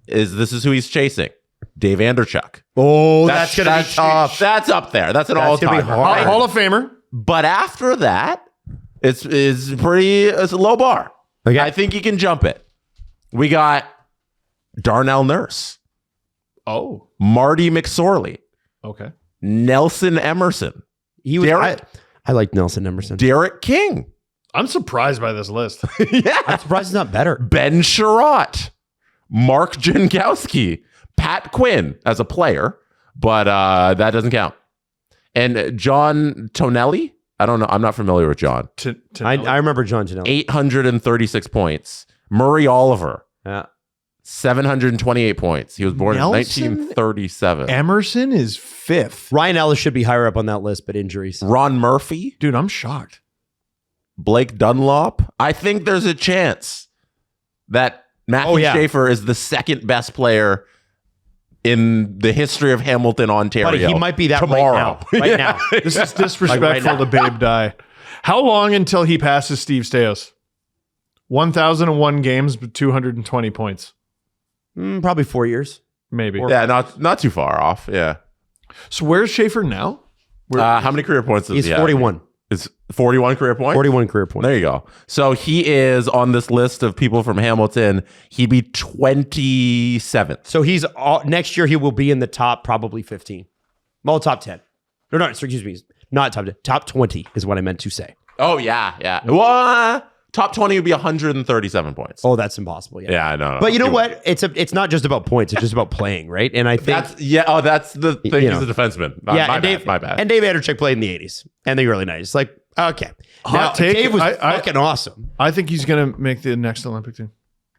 this is who he's chasing. Dave Anderchuk. Oh, that's going to be tough. That's up there. That's an That's gonna all-time be hard. Hall of Famer. But after that, it's a low bar. Okay. I think he can jump it. We got Darnell Nurse, Oh, Marty McSorley, okay. Nelson Emerson, He was. Derek- I like Nelson Emerson. Derek King, I'm surprised by this list. I'm surprised he's not better. Ben Sherratt, Mark Jankowski, Pat Quinn as a player, but that doesn't count. And John Tonelli, I don't know. I'm not familiar with John. I remember John Janelle. 836 points. Murray Oliver, Yeah. 728 points. He was born Nelson in 1937. Emerson is 5th. Ryan Ellis should be higher up on that list, but injuries. Ron Murphy, Dude, I'm shocked. Blake Dunlop. I think there's a chance that Matthew Schaefer is the second best player in the history of Hamilton, Ontario. Buddy, he might be that tomorrow. right now. This is disrespectful Like right now. to Babe Dye. How long until he passes Steve Stais? 1,001 games, but 220 points. Probably 4 years. Maybe. Yeah, not too far off. Yeah. So where's Schaefer now? How many career points does He's he have? 41. Is 41 career points? 41 career points. There you go. So he is on this list of people from Hamilton. He'd be 27th. So he's next year he will be in the top probably 15. Well, top 10. Or no, excuse me. Not top 10. Top 20 is what I meant to say. Oh, yeah. Well, top 20 would be 137 points. Oh, that's impossible. Yeah. Yeah, I know. But you know what? It's not just about points. It's just about playing, right? And I think That's the thing. You He's know. a defenseman. My bad. And Dave Anderchuk played in the 80s, and they were really nice. Like, okay. Hot take. Dave was I- fucking awesome. I think he's going to make the next Olympic team.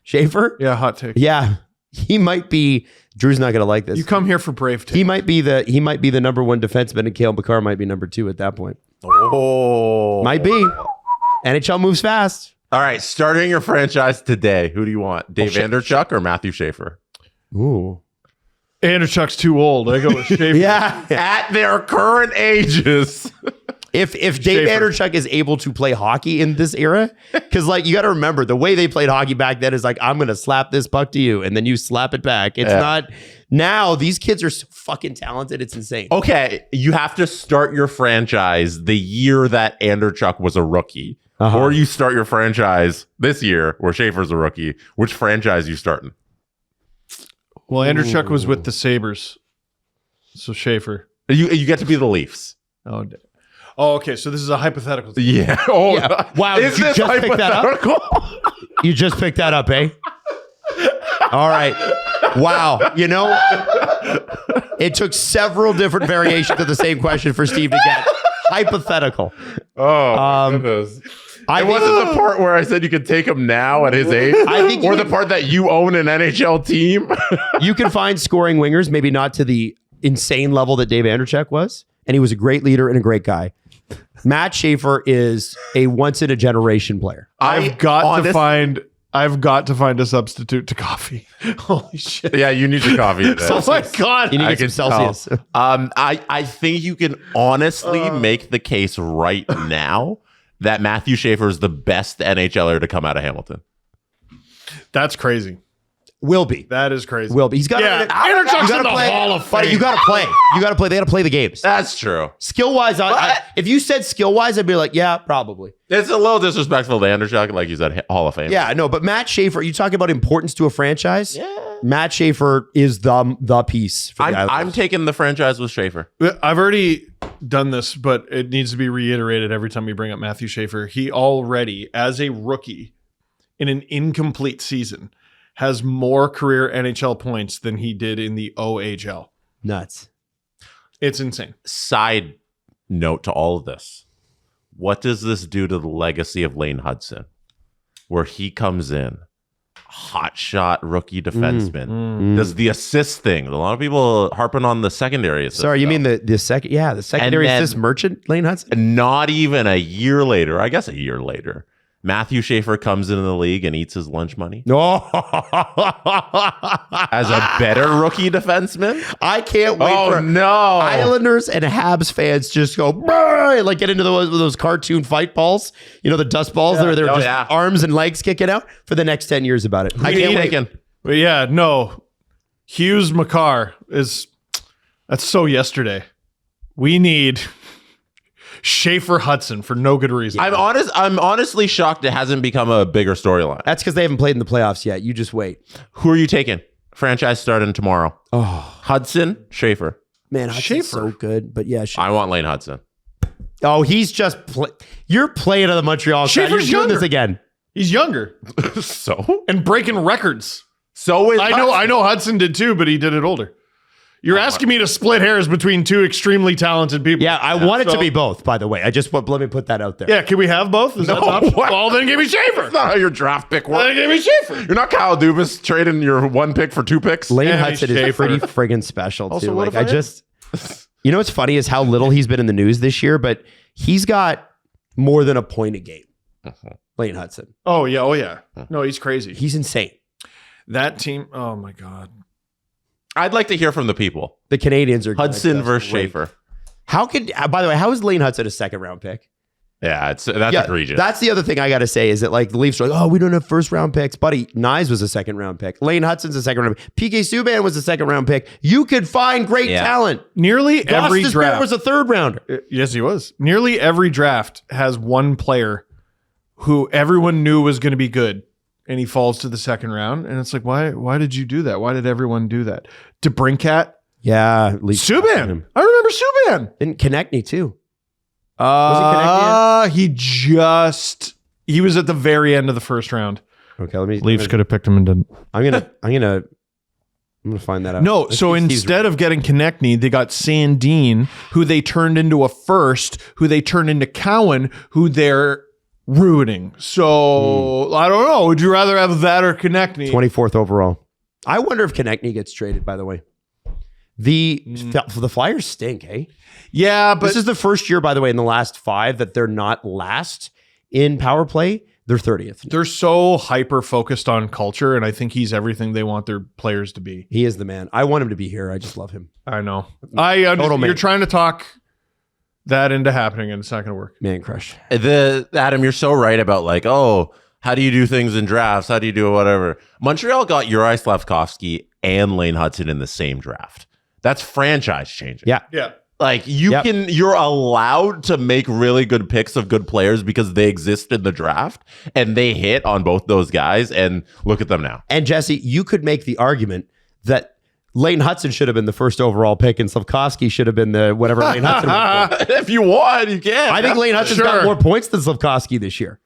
Schaefer? Yeah, hot take. Yeah. He might be. Drew's not going to like this. You come here for brave take. He might be the number one defenseman, and Cale Makar might be number 2 at that point. Oh. Might be. NHL moves fast. All right, starting your franchise today. Who do you want? Dave Anderchuk or Matthew Schaefer? Ooh. Anderchuk's too old. I go with Schaefer. Yeah. At their current ages. If Dave Schaefer. Anderchuk is able to play hockey in this era, because like you got to remember the way they played hockey back then is like I'm gonna slap this puck to you and then you slap it back. It's not now. These kids are so fucking talented. It's insane. Okay, you have to start your franchise the year that Anderchuk was a rookie. Or you start your franchise this year where Schaefer's a rookie. Which franchise you starting? Well, Anderchuk was with the Sabres. So Schaefer. You get to be the Leafs. Oh, okay. So this is a hypothetical. Yeah. Oh, Yeah. Wow, Is did you this just pick that up? hypothetical? You just picked that up, eh? All right. Wow. You know, it took several different variations of the same question for Steve to get. Hypothetical. Oh, my goodness. It wasn't the part where I said you could take him now at his age, I think or the part that you own an NHL team. You can find scoring wingers, maybe not to the insane level that Dave Anderchuk was, and he was a great leader and a great guy. Matt Schaefer is a once in a generation player. I've got to find a substitute to coffee. Holy shit. Yeah, you need your coffee today. Oh my God. You need I to get some can Celsius. tell. I think you can honestly make the case right now that Matthew Schaefer is the best NHLer to come out of Hamilton. That's crazy. Will be. That is crazy. Will be. He's got Yeah, to. Anderchuk's in the Hall of Fame. You got to play. You got to play. They got to play the games. That's true. Skill wise, if you said skill wise, I'd be like, yeah, probably. It's a little disrespectful to Anderchuk, like you said, Hall of Fame. Yeah, no, but Matt Schaefer, you talking about importance to a franchise? Yeah. Matt Schaefer is the piece. For the I'm Islanders. taking the franchise with Schaefer. I've already done this, but it needs to be reiterated every time we bring up Matthew Schaefer. He already, as a rookie in an incomplete season, has more career NHL points than he did in the OHL. Nuts. It's insane. Side note to all of this. what does this do to the legacy of Lane Hudson, where he comes in, hot shot rookie defenseman, does the assist thing? A lot of people harping on the secondary assist. Sorry, you mean the second? Yeah, the secondary And then- assist merchant, Lane Hudson. Not even a year later, I guess a year later, Matthew Schaefer comes into the league and eats his lunch money No, as a better rookie defenseman. I can't wait Oh for no! Islanders and Habs fans just go "Brr," like get into those cartoon fight balls, the dust balls that are their Oh, just yeah. arms and legs kicking out for the next 10 years about it. I Who you can't wait. taking? But yeah, no. Hughes Makar that's so yesterday. We need Schaefer Hudson for no good reason. I'm honestly shocked it hasn't become a bigger storyline. That's because they haven't played in the playoffs yet. You just wait. Who are you taking? Franchise starting tomorrow. Oh Hudson, Schaefer. man, Hudson's so good. But yeah, I want Lane Hudson. oh, he's just you're playing on the Montreal side. You're Schaefer's doing this younger. again. He's younger So and breaking records. so is I know Hudson did too, but he did it older. You're asking me to split hairs between two extremely talented people. Yeah, I want it to so- be both. By the way, let me put that out there. Yeah, can we have both? Is that an option? Well, then give me Schaefer. That's not how your draft pick Then works. give me Schaefer. You're not Kyle Dubas trading your one pick for two picks. Lane Andy Hudson is Schaefer. pretty friggin' special Also, too. what Like if I I just, what's funny is how little he's been in the news this year, but he's got more than a point a game. Lane Hudson, Oh yeah. No, he's crazy. he's insane. That team. Oh my god. I'd like to hear from the people. The Canadians are gonna Hudson just versus wait. Schaefer. How could? By the way, how is Lane Hudson a second round pick? Yeah, that's egregious. That's the other thing I got to say is that like the Leafs are like, oh, we don't have first round picks. Buddy, Nyes was a second round pick. Lane Hudson's a second round pick. PK Subban was a second round pick. You could find great Yeah. talent. Nearly every Gostisbehere draft was a third rounder. Yes, he was. Nearly every draft has one player who everyone knew was going to be good, and he falls to the second round. And it's like, why did you do that? Why did everyone do that? DeBrincat, Yeah, Leafs Subban. I remember Subban. and Konechny too. He was at the very end of the first round. Okay, let me. Leafs could have picked him and didn't. I'm gonna find that out. No, Let's so see Steve's instead of getting Konechny, they got Sandin, who they turned into a first, who they turned into Cowan, who they're ruining. So I don't know. Would you rather have that or Konechny? 24th overall. I wonder if Konechny gets traded. By the way, the Flyers stink. Hey, Yeah, but this is the first year, by the way, in the last 5 that they're not last in power play. They're 30th. they're so hyper focused on culture, and I think he's everything they want their players to be. He is the man. I want him to be here. I just love him. I know. I understand. Total man. You're trying to talk that into happening, and it's not going to work. Man crush. Adam, you're so right about like, oh, how do you do things in drafts? How do you do whatever? Montreal got Uri Slafkovsky and Lane Hudson in the same draft. That's franchise changing. Yeah. Yeah. Like you're allowed to make really good picks of good players because they exist in the draft and they hit on both those guys, and look at them now. And Jesse, you could make the argument that Lane Hudson should have been the first overall pick and Slafkovsky should have been the whatever Lane Hudson was. If you want, you can. I think Lane Hudson's Sure. got more points than Slafkovsky this year.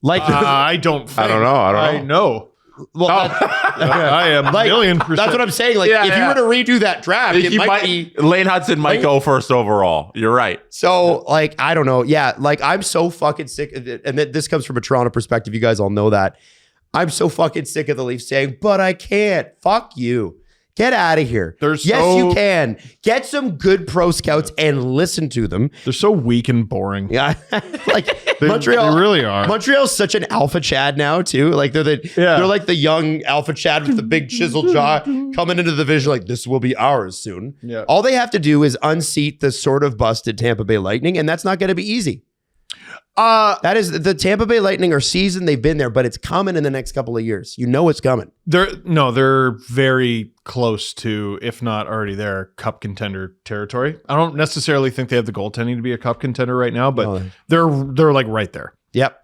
Like, I don't think. I don't know. I know. well, I am like, 1,000,000%. that's what I'm saying. Like, Yeah, if yeah. you were to redo that draft, it might be. Lane Hudson might go first overall. You're right. So, like, I don't know. Yeah, like, I'm so fucking sick of it. And this comes from a Toronto perspective. You guys all know that. I'm so fucking sick of the Leafs saying, but I can't. Fuck you. Get out of here. Yes, you can. Get some good pro scouts and listen to them. They're so weak and boring. Yeah. Like, Montreal. They really are. Montreal's such an alpha Chad now, too. Like, they're like the young alpha Chad with the big chiseled jaw coming into the division like, this will be ours soon. Yeah. All they have to do is unseat the sort of busted Tampa Bay Lightning, and that's not going to be easy. That is the Tampa Bay Lightning are seasoned. They've been there, but it's coming in the next couple of years. You know it's coming. They're very close to, if not already there, cup contender territory. I don't necessarily think they have the goaltending to be a cup contender right now, but they're like right there. Yep.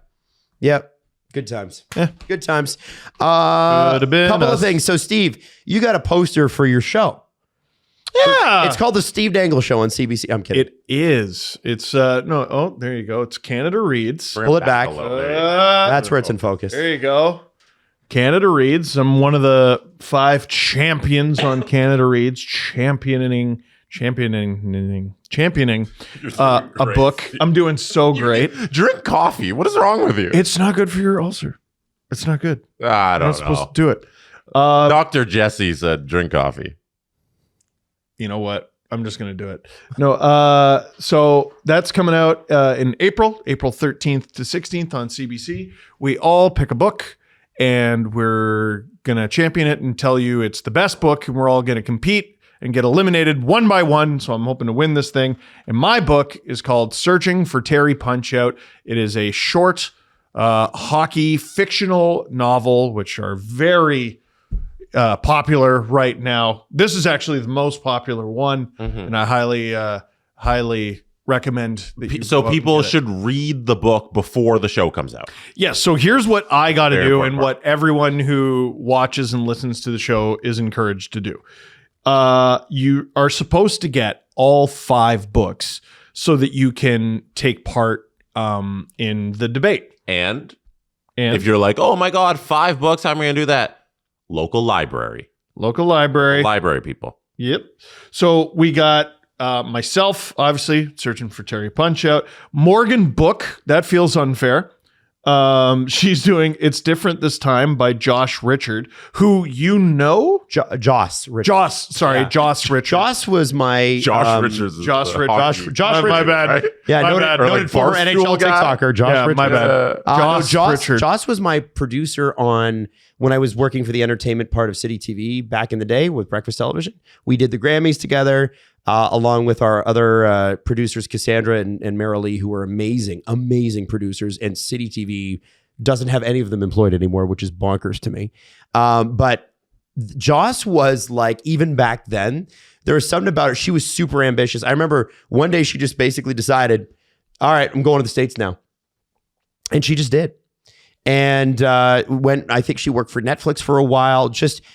Good times. Good times. Could have been couple of us. things. So, Steve, you got a poster for your show. Yeah. It's called the Steve Dangle Show on CBC. I'm kidding. It is. It's no. Oh, there you go. It's Canada Reads. Pull it back. a little bit. That's where it's in focus. There you go. Canada Reads. I'm one of the 5 champions on Canada Reads, championing championing a book. I'm doing so great. Drink coffee. What is wrong with you? It's not good for your ulcer. It's not good. I You're don't not supposed know. to do it. Dr. Jesse said drink coffee. You know what? I'm just going to do it. No. So that's coming out in April 13th to 16th on CBC. We all pick a book and we're going to champion it and tell you it's the best book. And we're all going to compete and get eliminated one by one. So I'm hoping to win this thing. And my book is called Searching for Terry Punch-Out. It is a short hockey fictional novel, which are very popular right now. This is actually the most popular one, and I highly recommend that you So go out and people get it. should read the book before the show comes out. Yeah, so here's what I got to Very do important and what everyone who watches and listens to the show is encouraged to do. You are supposed to get all 5 books so that you can take part in the debate. And And if you're like, oh my God, 5 books, how am I going to do that? Local library. local library. Library people. Yep. So we got myself, obviously, searching for Terry Punch-Out. Morgan Book, that feels unfair. She's doing It's Different This Time by Josh Richard, who you know? Joss Richard. Joss Richard. Joss was my Josh Richards. is Josh the Richards. hockey- Josh My Richard. bad. right? Yeah, My noted, bad. noted Or like former Barstool NHL guy? TikToker, Josh Yeah, Richard. my bad. Joss was my producer on when I was working for the entertainment part of City TV back in the day with Breakfast Television. We did the Grammys together, along with our other producers, Cassandra and Marilee, who were amazing producers. And City TV doesn't have any of them employed anymore, which is bonkers to me. But Joss was like, even back then, there was something about her. She was super ambitious. I remember one day she just basically decided, all right, I'm going to the States now. And she just did. And I think she worked for Netflix for a while,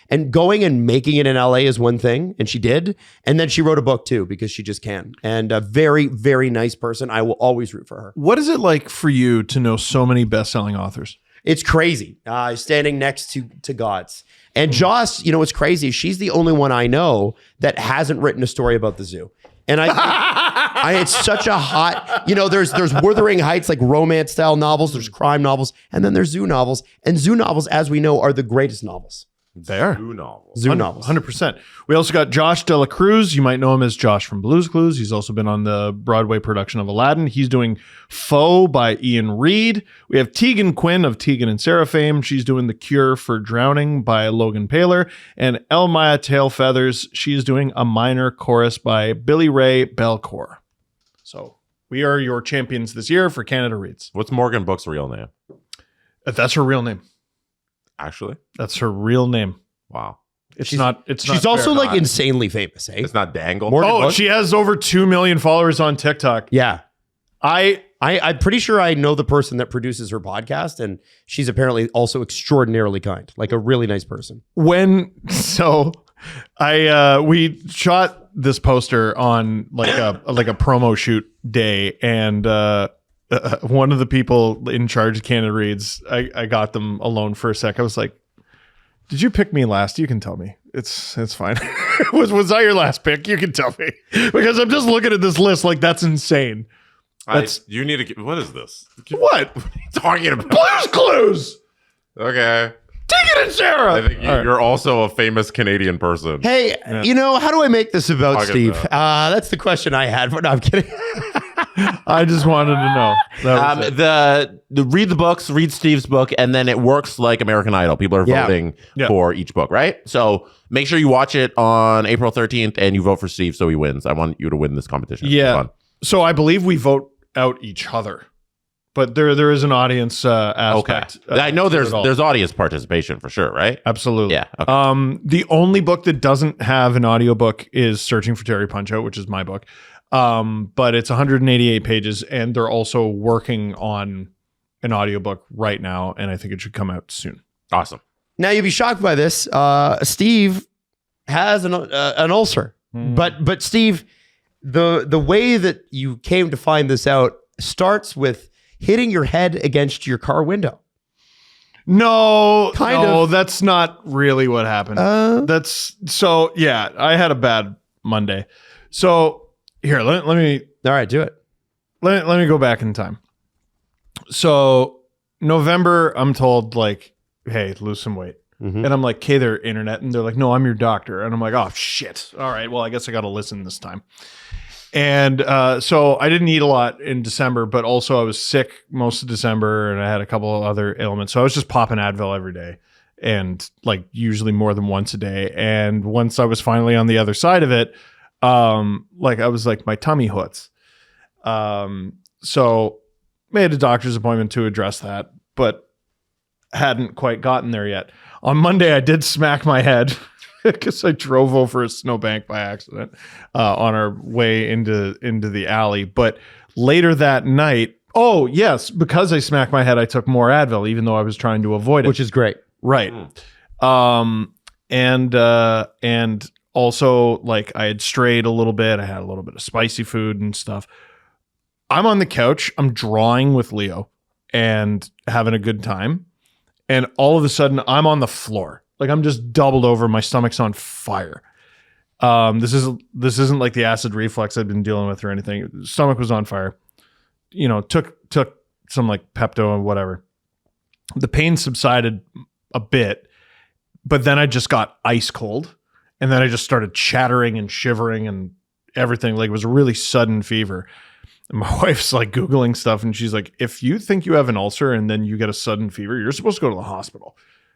and going and making it in LA is one thing. And she did. And then she wrote a book too, because she just can. And a very, very nice person. I will always root for her. What is it like for you to know so many best-selling authors? It's crazy. Standing next to gods. And Joss, what's crazy is she's the only one I know that hasn't written a story about the zoo. And I think it's such a hot, there's Wuthering Heights, like romance style novels, there's crime novels, and then there's zoo novels. And zoo novels, as we know, are the greatest novels. There. Two novels. Zoo novels. 100%. We also got Josh Dela Cruz. You might know him as Josh from Blue's Clues. He's also been on the Broadway production of Aladdin. He's doing Foe by Ian Reid. We have Tegan Quinn of Tegan and Sarah fame. She's doing The Cure for Drowning by Logan Paler. And Elmaya Tailfeathers, she's doing A Minor Chorus by Billy Ray Belcour. So we are your champions this year for Canada Reads. What's Morgan Book's real name? That's her real name. Actually? That's her real name. Wow. It's not She's also fair. like insanely famous, eh? It's not Dangle. Morgan Oh, Book? she has over 2 million followers on TikTok. Yeah. I'm I'm pretty sure I know the person that produces her podcast, and she's apparently also extraordinarily kind, like a really nice person. we shot this poster on like a promo shoot day, and one of the people in charge of Canada Reads, I got them alone for a sec. I was like, did you pick me last? You can tell me. It's fine. was that your last pick? You can tell me, because I'm just looking at this list like that's insane. You need to. What is this? What? What are you talking about? Blue's Clues. Okay. Tegan and Sarah. I think you're also a famous Canadian person. Hey, how do I make this about Talk Steve? about- That's the question I had. But no, I'm kidding. I just wanted to know. That was it. The read the books, read Steve's book, and then it works like American Idol. People are Yeah. voting Yeah. for each book, right? So make sure you watch it on April 13th and you vote for Steve so he wins. I want you to win this competition. It's Yeah. fun. So I believe we vote out each other, but there is an audience Okay. aspect. I know to it all. there's audience participation for sure, right? Absolutely. Yeah. Okay. The only book that doesn't have an audiobook is Searching for Terry Punch-Out, which is my book. But it's 188 pages, and they're also working on an audiobook right now, and I think it should come out soon. Awesome. Now you'll be shocked by this. Steve has an ulcer, but Steve, the way that you came to find this out starts with hitting your head against your car window. No, Kind of. that's not really what happened. I had a bad Monday. So here, let me All right, do it. let me go back in time. So November, I'm told like, hey, lose some weight. And I'm like, okay, they're internet. And they're like, no, I'm your doctor. And I'm like, oh, shit. All right, well, I guess I got to listen this time. And so I didn't eat a lot in December, but also I was sick most of December and I had a couple of other ailments. So I was just popping Advil every day and like usually more than once a day. And once I was finally on the other side of it, like I was like, my tummy hurts. So made a doctor's appointment to address that, but hadn't quite gotten there yet. On Monday, I did smack my head because I drove over a snowbank by accident on our way into the alley. But later that night, oh yes, because I smacked my head, I took more Advil, even though I was trying to avoid it, Which is great. right. And also like I had strayed a little bit. I had a little bit of spicy food and stuff. I'm on the couch. I'm drawing with Leo and having a good time. And all of a sudden, I'm on the floor. Like I'm just doubled over. My stomach's on fire. This isn't like the acid reflux I've been dealing with or anything. Stomach was on fire. You know, took some like Pepto and whatever. The pain subsided a bit, but then I just got ice cold, and then I just started chattering and shivering and everything. Like it was a really sudden fever. And my wife's like Googling stuff and she's like, if you think you have an ulcer and then you get a sudden fever, you're supposed to go to the hospital.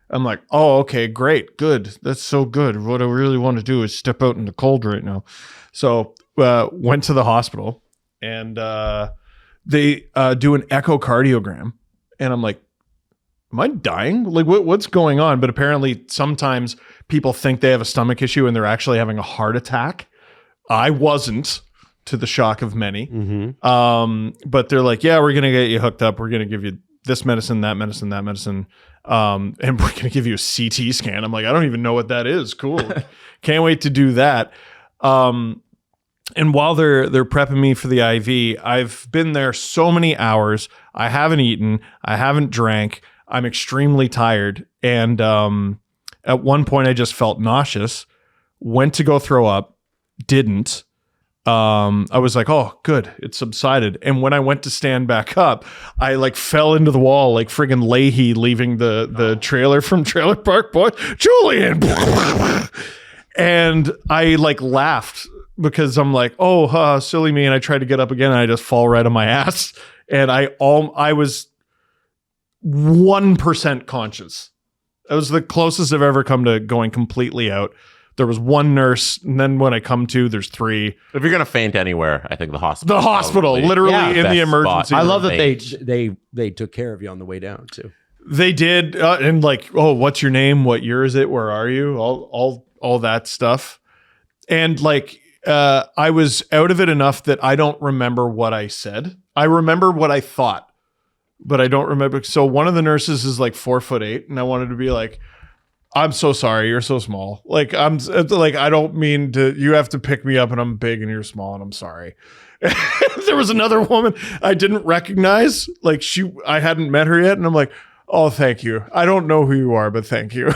I'm like, oh, okay, great. Good. That's so good. What I really want to do is step out in the cold right now. So went to the hospital and they do an echocardiogram. And I'm like, am I dying? Like what's going on? But apparently sometimes people think they have a stomach issue and they're actually having a heart attack. I wasn't. To the shock of many. But they're like, yeah, we're going to get you hooked up. We're going to give you this medicine, that medicine, that medicine. And we're going to give you a CT scan. I'm like, I don't even know what that is. Cool. Can't wait to do that. And while they're prepping me for the IV, I've been there so many hours. I haven't eaten. I haven't drank. I'm extremely tired. And at one point I just felt nauseous, went to go throw up, didn't. I was like, oh, good. It subsided. And when I went to stand back up, I like fell into the wall like friggin' Leahy leaving the trailer from Trailer Park Boys. Julian! And I like laughed because I'm like, oh, silly me. And I tried to get up again and I just fall right on my ass. And I was 1% conscious. That was the closest I've ever come to going completely out. There was one nurse, and then when I come to, there's three. If you're gonna faint anywhere, I think the hospital. The hospital, literally in the emergency room. I love that they took care of you on the way down too. They did, and like, oh, what's your name? What year is it? Where are you? All that stuff, and like, I was out of it enough that I don't remember what I said. I remember what I thought, but I don't remember. So one of the nurses is like 4'8", and I wanted to be like, I'm so sorry. You're so small. Like I don't mean to, you have to pick me up and I'm big and you're small and I'm sorry. There was another woman I didn't recognize. Like I hadn't met her yet. And I'm like, oh, thank you. I don't know who you are, but thank you.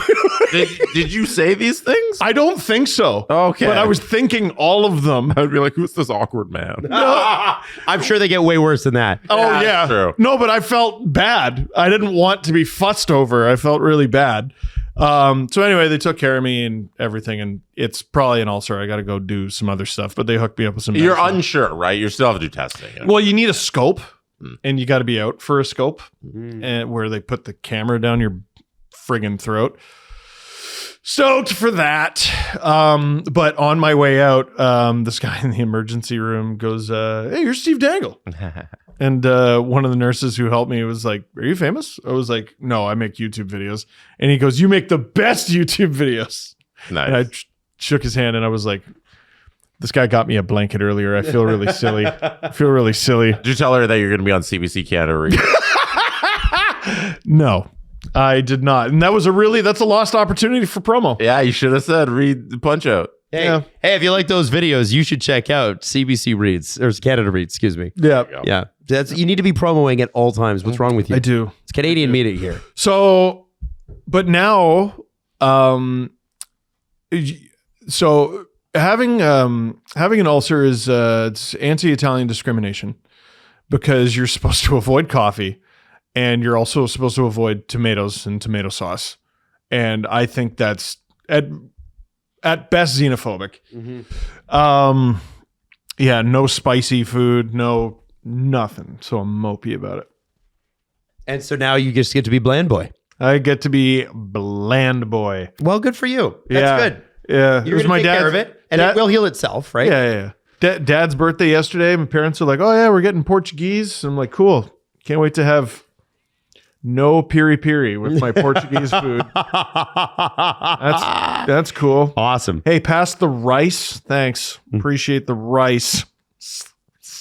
Did you say these things? I don't think so. Okay. But I was thinking all of them. I would be like, who's this awkward man? I'm sure they get way worse than that. Oh, yeah. True. No, but I felt bad. I didn't want to be fussed over. I felt really bad. So anyway, they took care of me and everything, and it's probably an ulcer. I got to go do some other stuff, but they hooked me up with some You're medicine. unsure, right? You still have to do testing. Well, you need a scope, and you got to be out for a scope, and where they put the camera down your friggin' throat. Stoked for that. But on my way out, this guy in the emergency room goes, hey, you're Steve Dangle. And one of the nurses who helped me was like, are you famous? I was like, no, I make YouTube videos. And he goes, you make the best YouTube videos. Nice. And I shook his hand and I was like, this guy got me a blanket earlier. I feel really silly. Did you tell her that you're going to be on CBC Canada? No, I did not. And that's a lost opportunity for promo. Yeah, you should have said read the Punch Out. Hey, Yeah. hey, if you like those videos, you should check out CBC Reads, or Canada Reads, excuse me. Yeah. Yeah. You need to be promoting at all times. What's wrong with you? I do. It's Canadian media here. So, but now, so having an ulcer is it's anti-Italian discrimination because you're supposed to avoid coffee and you're also supposed to avoid tomatoes and tomato sauce. And I think that's at best xenophobic. Yeah, no spicy food, no nothing. So I'm mopey about it. And so now you just get to be bland boy. I get to be bland boy. Well, good for you. That's good. Yeah, You're going to take care of it, and it will heal itself, right? Yeah. Dad's birthday yesterday. My parents are like, "Oh yeah, we're getting Portuguese." I'm like, "Cool, can't wait to have no piri with my Portuguese food." That's cool. Awesome. Hey, pass the rice. Thanks. Appreciate the rice.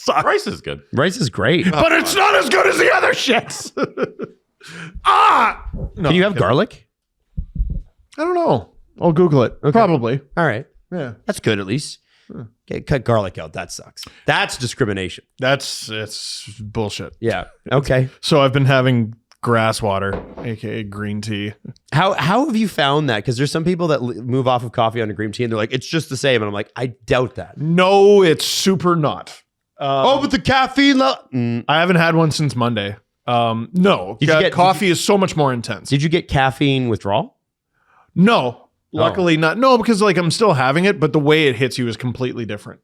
Rice is good. Rice is great. But it's not as good as the other shits. No, Can you have garlic? I don't know. I'll Google it. Okay. Probably. All right. Yeah. That's good at least. Okay, cut garlic out. That sucks. That's discrimination. It's bullshit. Yeah. Okay. So I've been having grass water, aka green tea. How have you found that? Because there's some people that move off of coffee onto green tea and they're like, it's just the same. And I'm like, I doubt that. No, it's super not. But the caffeine. I haven't had one since Monday. No, coffee is so much more intense. Did you get caffeine withdrawal? No, luckily not. No, because like I'm still having it, but the way it hits you is completely different.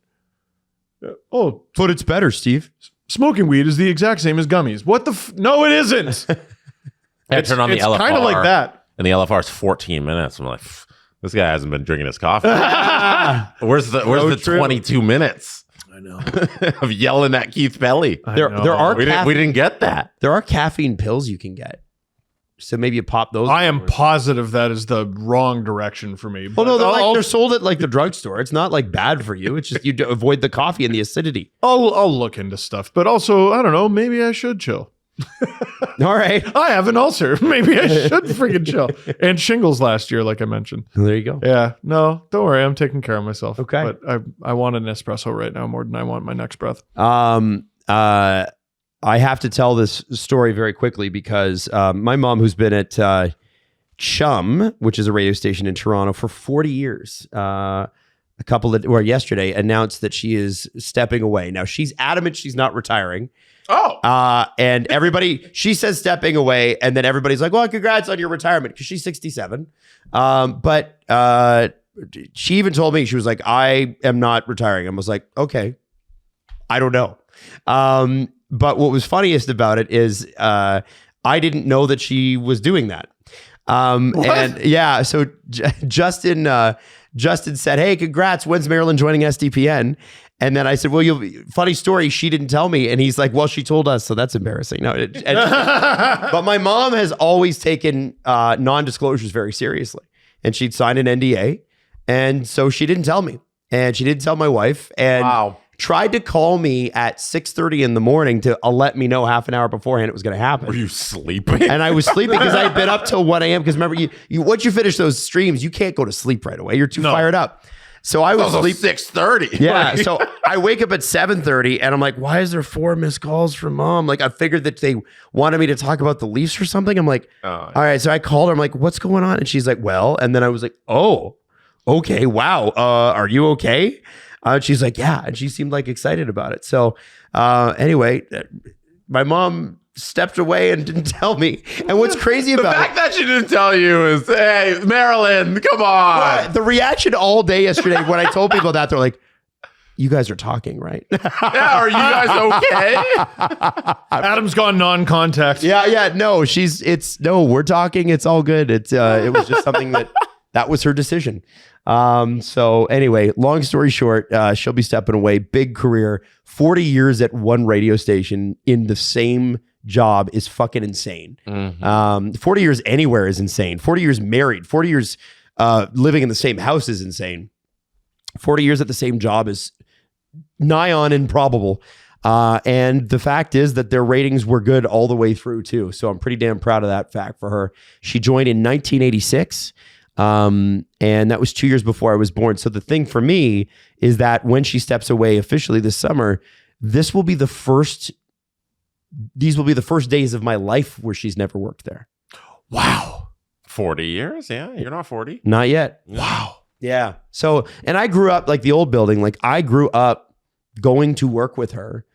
But it's better, Steve. Smoking weed is the exact same as gummies. What the? No, it isn't. I turn on the LFR. It's kind of like that. And the LFR is 14 minutes. I'm like, this guy hasn't been drinking his coffee. Where's the 22 minutes? I know. Of yelling at Keith Belly. There are we didn't get that. There are caffeine pills you can get. So maybe you pop those. I am positive that is the wrong direction for me. Well, no, they're sold at like the drugstore. It's not like bad for you. It's just you avoid the coffee and the acidity. I'll look into stuff, but also I don't know. Maybe I should chill. All right. I have an ulcer. Maybe I should freaking chill. And shingles last year, like I mentioned. There you go. Yeah. No, don't worry. I'm taking care of myself. Okay. But I want an espresso right now more than I want my next breath. I have to tell this story very quickly because my mom, who's been at Chum, which is a radio station in Toronto for 40 years, yesterday announced that she is stepping away. Now she's adamant she's not retiring. And she says stepping away, and then everybody's like, well, congrats on your retirement, because she's 67. But she even told me, she was like, I am not retiring. I was like, okay, I don't know. But what was funniest about it is I didn't know that she was doing that. And yeah, so Justin said, hey, congrats. When's Marilyn joining SDPN? And then I said, well, funny story, she didn't tell me. And he's like, well, she told us, so that's embarrassing. No, but my mom has always taken non-disclosures very seriously. And she'd signed an NDA. And so she didn't tell me. And she didn't tell my wife. And tried to call me at 6:30 in the morning to let me know half an hour beforehand it was going to happen. Were you sleeping? And I was sleeping because I'd been up till 1 a.m. Because remember, you once you finish those streams, you can't go to sleep right away. You're too fired up. So I was sleep 6:30. Yeah. So I wake up at 7:30 and I'm like, why is there 4 missed calls from mom? Like I figured that they wanted me to talk about the Leafs or something. I'm like, all right. So I called her. I'm like, what's going on? And she's like, well, and then I was like, oh, okay. Wow. Are you okay? She's like, yeah. And she seemed like excited about it. So anyway, my mom stepped away and didn't tell me. And what's crazy about the fact that she didn't tell you is, hey, Marilyn, come on. The reaction all day yesterday when I told people that, they're like, you guys are talking, right? Yeah, are you guys okay? Adam's gone non-contact. Yeah. No, we're talking. It's all good. It was just something that was her decision. So anyway, long story short, she'll be stepping away. Big career, 40 years at one radio station in the same job is fucking insane. 40 years anywhere is insane. 40 years married, 40 years living in the same house is insane. 40 years at the same job is nigh on improbable. And the fact is that their ratings were good all the way through too. So I'm pretty damn proud of that fact for her. She joined in 1986. And that was 2 years before I was born. So the thing for me is that when she steps away officially this summer, these will be the first days of my life where she's never worked there. Wow. 40 years? Yeah, you're not 40. Not yet. Wow. Yeah. So, and I grew up like the old building. Like I grew up going to work with her,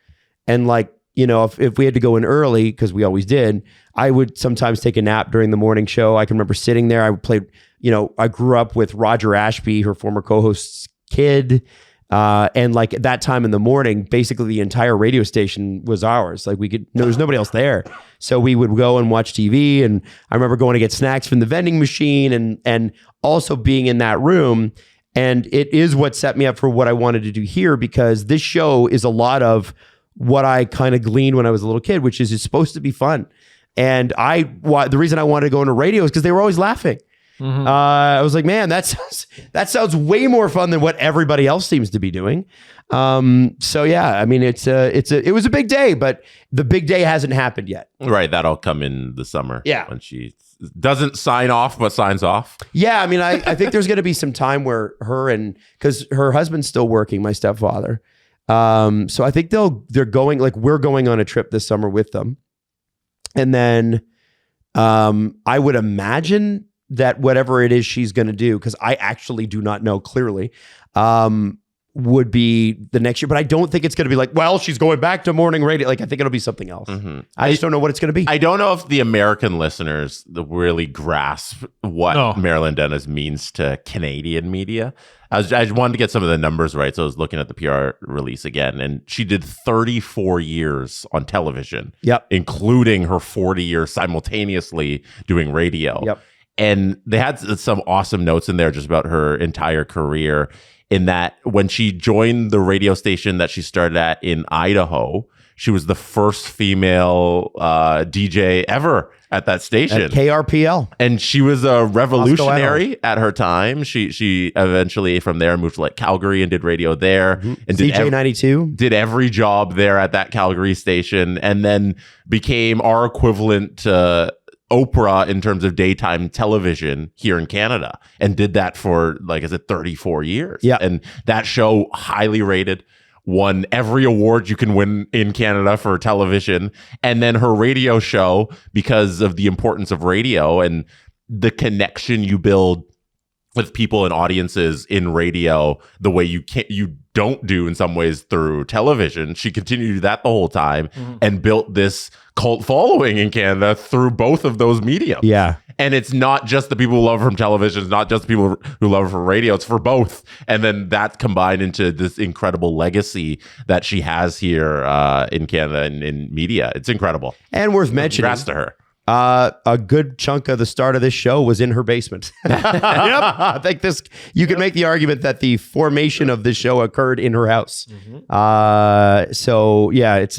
and like, you know, if we had to go in early, because we always did, I would sometimes take a nap during the morning show. I can remember sitting there. I would play, you know, I grew up with Roger Ashby, her former co-host's kid. And like at that time in the morning, basically the entire radio station was ours. Like there was nobody else there. So we would go and watch TV. And I remember going to get snacks from the vending machine and also being in that room. And it is what set me up for what I wanted to do here, because this show is a lot of what I kind of gleaned when I was a little kid, which is it's supposed to be fun. And the reason I wanted to go into radio is because they were always laughing. Mm-hmm. I was like, man, that sounds way more fun than what everybody else seems to be doing. So yeah, I mean, it was a big day, but the big day hasn't happened yet. Right, that'll come in the summer. Yeah, when she doesn't sign off but signs off. Yeah, I mean, I think there's going to be some time where because her husband's still working, my stepfather. So I think they're going, like we're going on a trip this summer with them, and then I would imagine that whatever it is she's going to do, because I actually do not know clearly, would be the next year. But I don't think it's going to be like, well, she's going back to morning radio. Like, I think it'll be something else. Mm-hmm. I just don't know what it's going to be. I don't know if the American listeners really grasp what Marilyn Dennis means to Canadian media. I just wanted to get some of the numbers right. So I was looking at the PR release again, and she did 34 years on television, including her 40 years simultaneously doing radio. Yep. And they had some awesome notes in there just about her entire career, in that when she joined the radio station that she started at in Idaho, she was the first female DJ ever at that station. At KRPL. And she was a revolutionary at her time. She eventually from there moved to like Calgary and did radio there. Mm-hmm. And CJ92. Did every job there at that Calgary station, and then became our equivalent to Oprah in terms of daytime television here in Canada, and did that for, like I said, 34 years. Yeah. And that show, highly rated, won every award you can win in Canada for television. And then her radio show, because of the importance of radio and the connection you build with people and audiences in radio, the way you don't do in some ways through television. She continued to do that the whole time, and built this cult following in Canada through both of those mediums. Yeah. And it's not just the people who love her from television. It's not just the people who love her from radio. It's for both. And then that combined into this incredible legacy that she has here in Canada and in media. It's incredible. And worth mentioning. Congrats to her. A good chunk of the start of this show was in her basement. Yep. I think you could make the argument that the formation of this show occurred in her house. Mm-hmm. So yeah, it's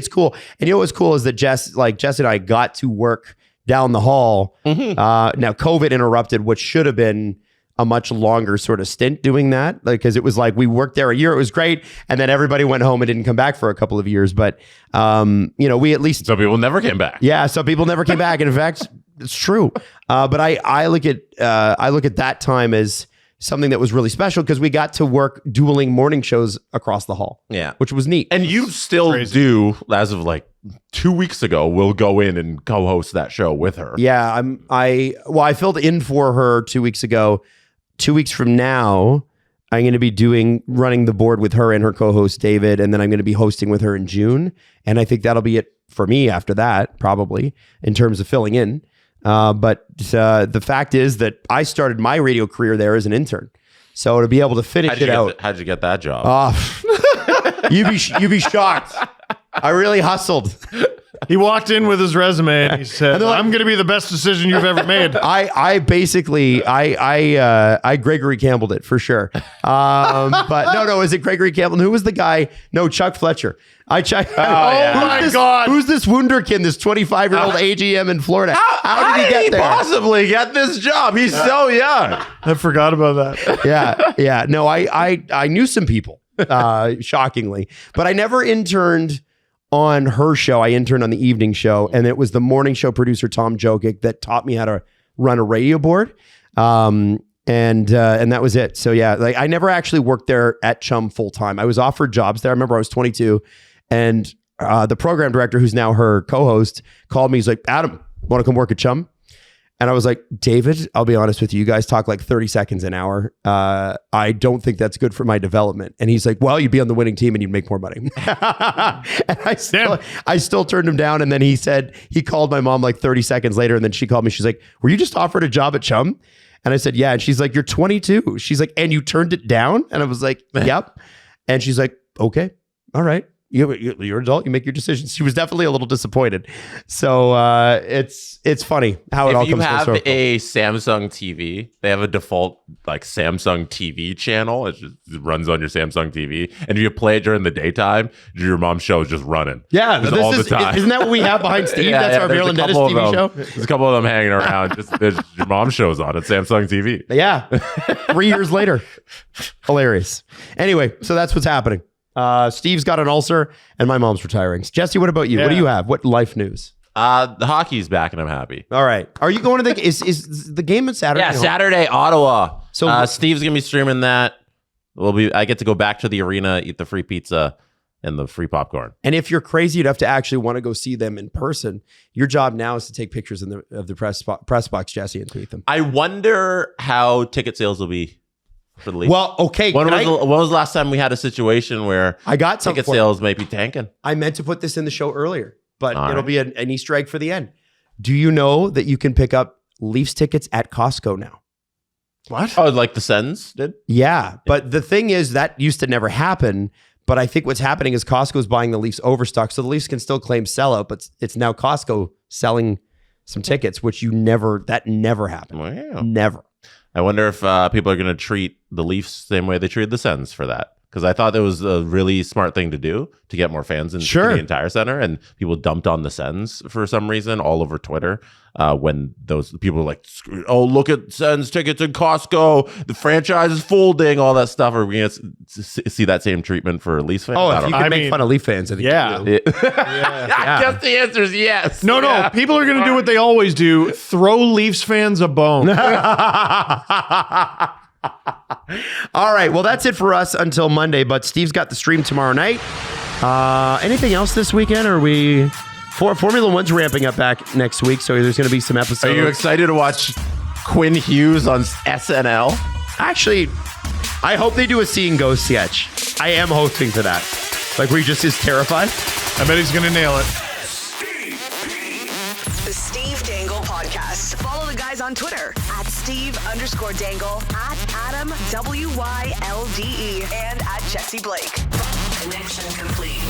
cool. And you know what's cool is that Jess and I got to work down the hall. Mm-hmm. Now COVID interrupted what should have been a much longer sort of stint doing that, because it was like we worked there a year, it was great, and then everybody went home and didn't come back for a couple of years. But we at least, some people never came back. Yeah, some people never came back, and in fact, it's true. But I look at that time as something that was really special, because we got to work dueling morning shows across the hall. Yeah, which was neat. And you still do, as of like 2 weeks ago, will go in and co-host that show with her. Yeah, I filled in for her 2 weeks ago. 2 weeks from now, I'm going to be running the board with her and her co-host David, and then I'm going to be hosting with her in June. And I think that'll be it for me after that, probably, in terms of filling in. But the fact is that I started my radio career there as an intern. So to be able to finish it out. How'd you get that job? You'd be shocked. I really hustled. He walked in with his resume and he said, I'm going to be the best decision you've ever made. I Gregory Campbelled it for sure. But no, is it Gregory Campbell? Who was the guy? No, Chuck Fletcher. My God. Who's this wunderkind, this 25-year-old AGM in Florida? How did he get there? Possibly get this job? He's so young. I forgot about that. Yeah. No, I knew some people, shockingly, but I never interned on her show. I interned on the evening show, and it was the morning show producer Tom Jokic that taught me how to run a radio board, and that was it. So yeah, like I never actually worked there at Chum full time. I was offered jobs there. I remember I was 22, and the program director, who's now her co-host, called me. He's like, "Adam, want to come work at Chum?" And I was like, David, I'll be honest with you. You guys talk like 30 seconds an hour. I don't think that's good for my development. And he's like, well, you'd be on the winning team and you'd make more money. And I still turned him down. And then he called my mom like 30 seconds later. And then she called me. She's like, were you just offered a job at Chum? And I said, yeah. And she's like, you're 22. She's like, and you turned it down? And I was like, yep. And she's like, okay, all right. You're an adult. You make your decisions. She was definitely a little disappointed. So it's funny how it all comes full circle. If you have a Samsung TV, they have a default like Samsung TV channel. It runs on your Samsung TV. And if you play it during the daytime, your mom's show is just running. Yeah, just all the time. Isn't that what we have behind Steve? That's our Marilyn Dennis TV show. There's a couple of them hanging around. There's your mom's show's on at Samsung TV. Yeah, 3 years later. Hilarious. Anyway, so that's what's happening. Steve's got an ulcer and my mom's retiring. Jesse, what about you? What do you have? What life news? The hockey's back and I'm happy. All right. Are you going to is the game on Saturday? Yeah, Saturday, Ottawa. So Steve's gonna be streaming that. I get to go back to the arena, eat the free pizza and the free popcorn. And if you're crazy enough to actually want to go see them in person, your job now is to take pictures of the press box, Jesse, and tweet them. I wonder how ticket sales will be for the Leafs. Well, okay. When was the last time we had a situation where I got ticket sales may be tanking? I meant to put this in the show earlier, but it'll be an Easter egg for the end. Do you know that you can pick up Leafs tickets at Costco now? What? Oh, like the Sens did? Yeah, but the thing is that used to never happen. But I think what's happening is Costco's buying the Leafs overstock, so the Leafs can still claim sellout, but it's now Costco selling some tickets, which that never happened. Wow. Never. I wonder if people are going to treat the Leafs the same way they treated the Sens for that. Because I thought that was a really smart thing to do to get more fans into the entire center. And people dumped on the Sens for some reason all over Twitter when those people were like, oh, look at Sens tickets in Costco. The franchise is folding, all that stuff. Are we going to see that same treatment for Leafs fans? Oh, if you can make fun of Leaf fans. I think I guess the answer is yes. No. People are going to do what they always do. Throw Leafs fans a bone. All right. Well, that's it for us until Monday, but Steve's got the stream tomorrow night. Anything else this weekend? Or Formula One's ramping up back next week, so there's going to be some episodes. Are you excited to watch Quinn Hughes on SNL? Actually, I hope they do a Seeing Ghost sketch. I am hoping for that. Like where he just is terrified. I bet he's going to nail it. The Steve Dangle Podcast. Follow the guys on Twitter at Steve_Dangle, at Adam WYLDE, and at Jesse Blake. Connection complete.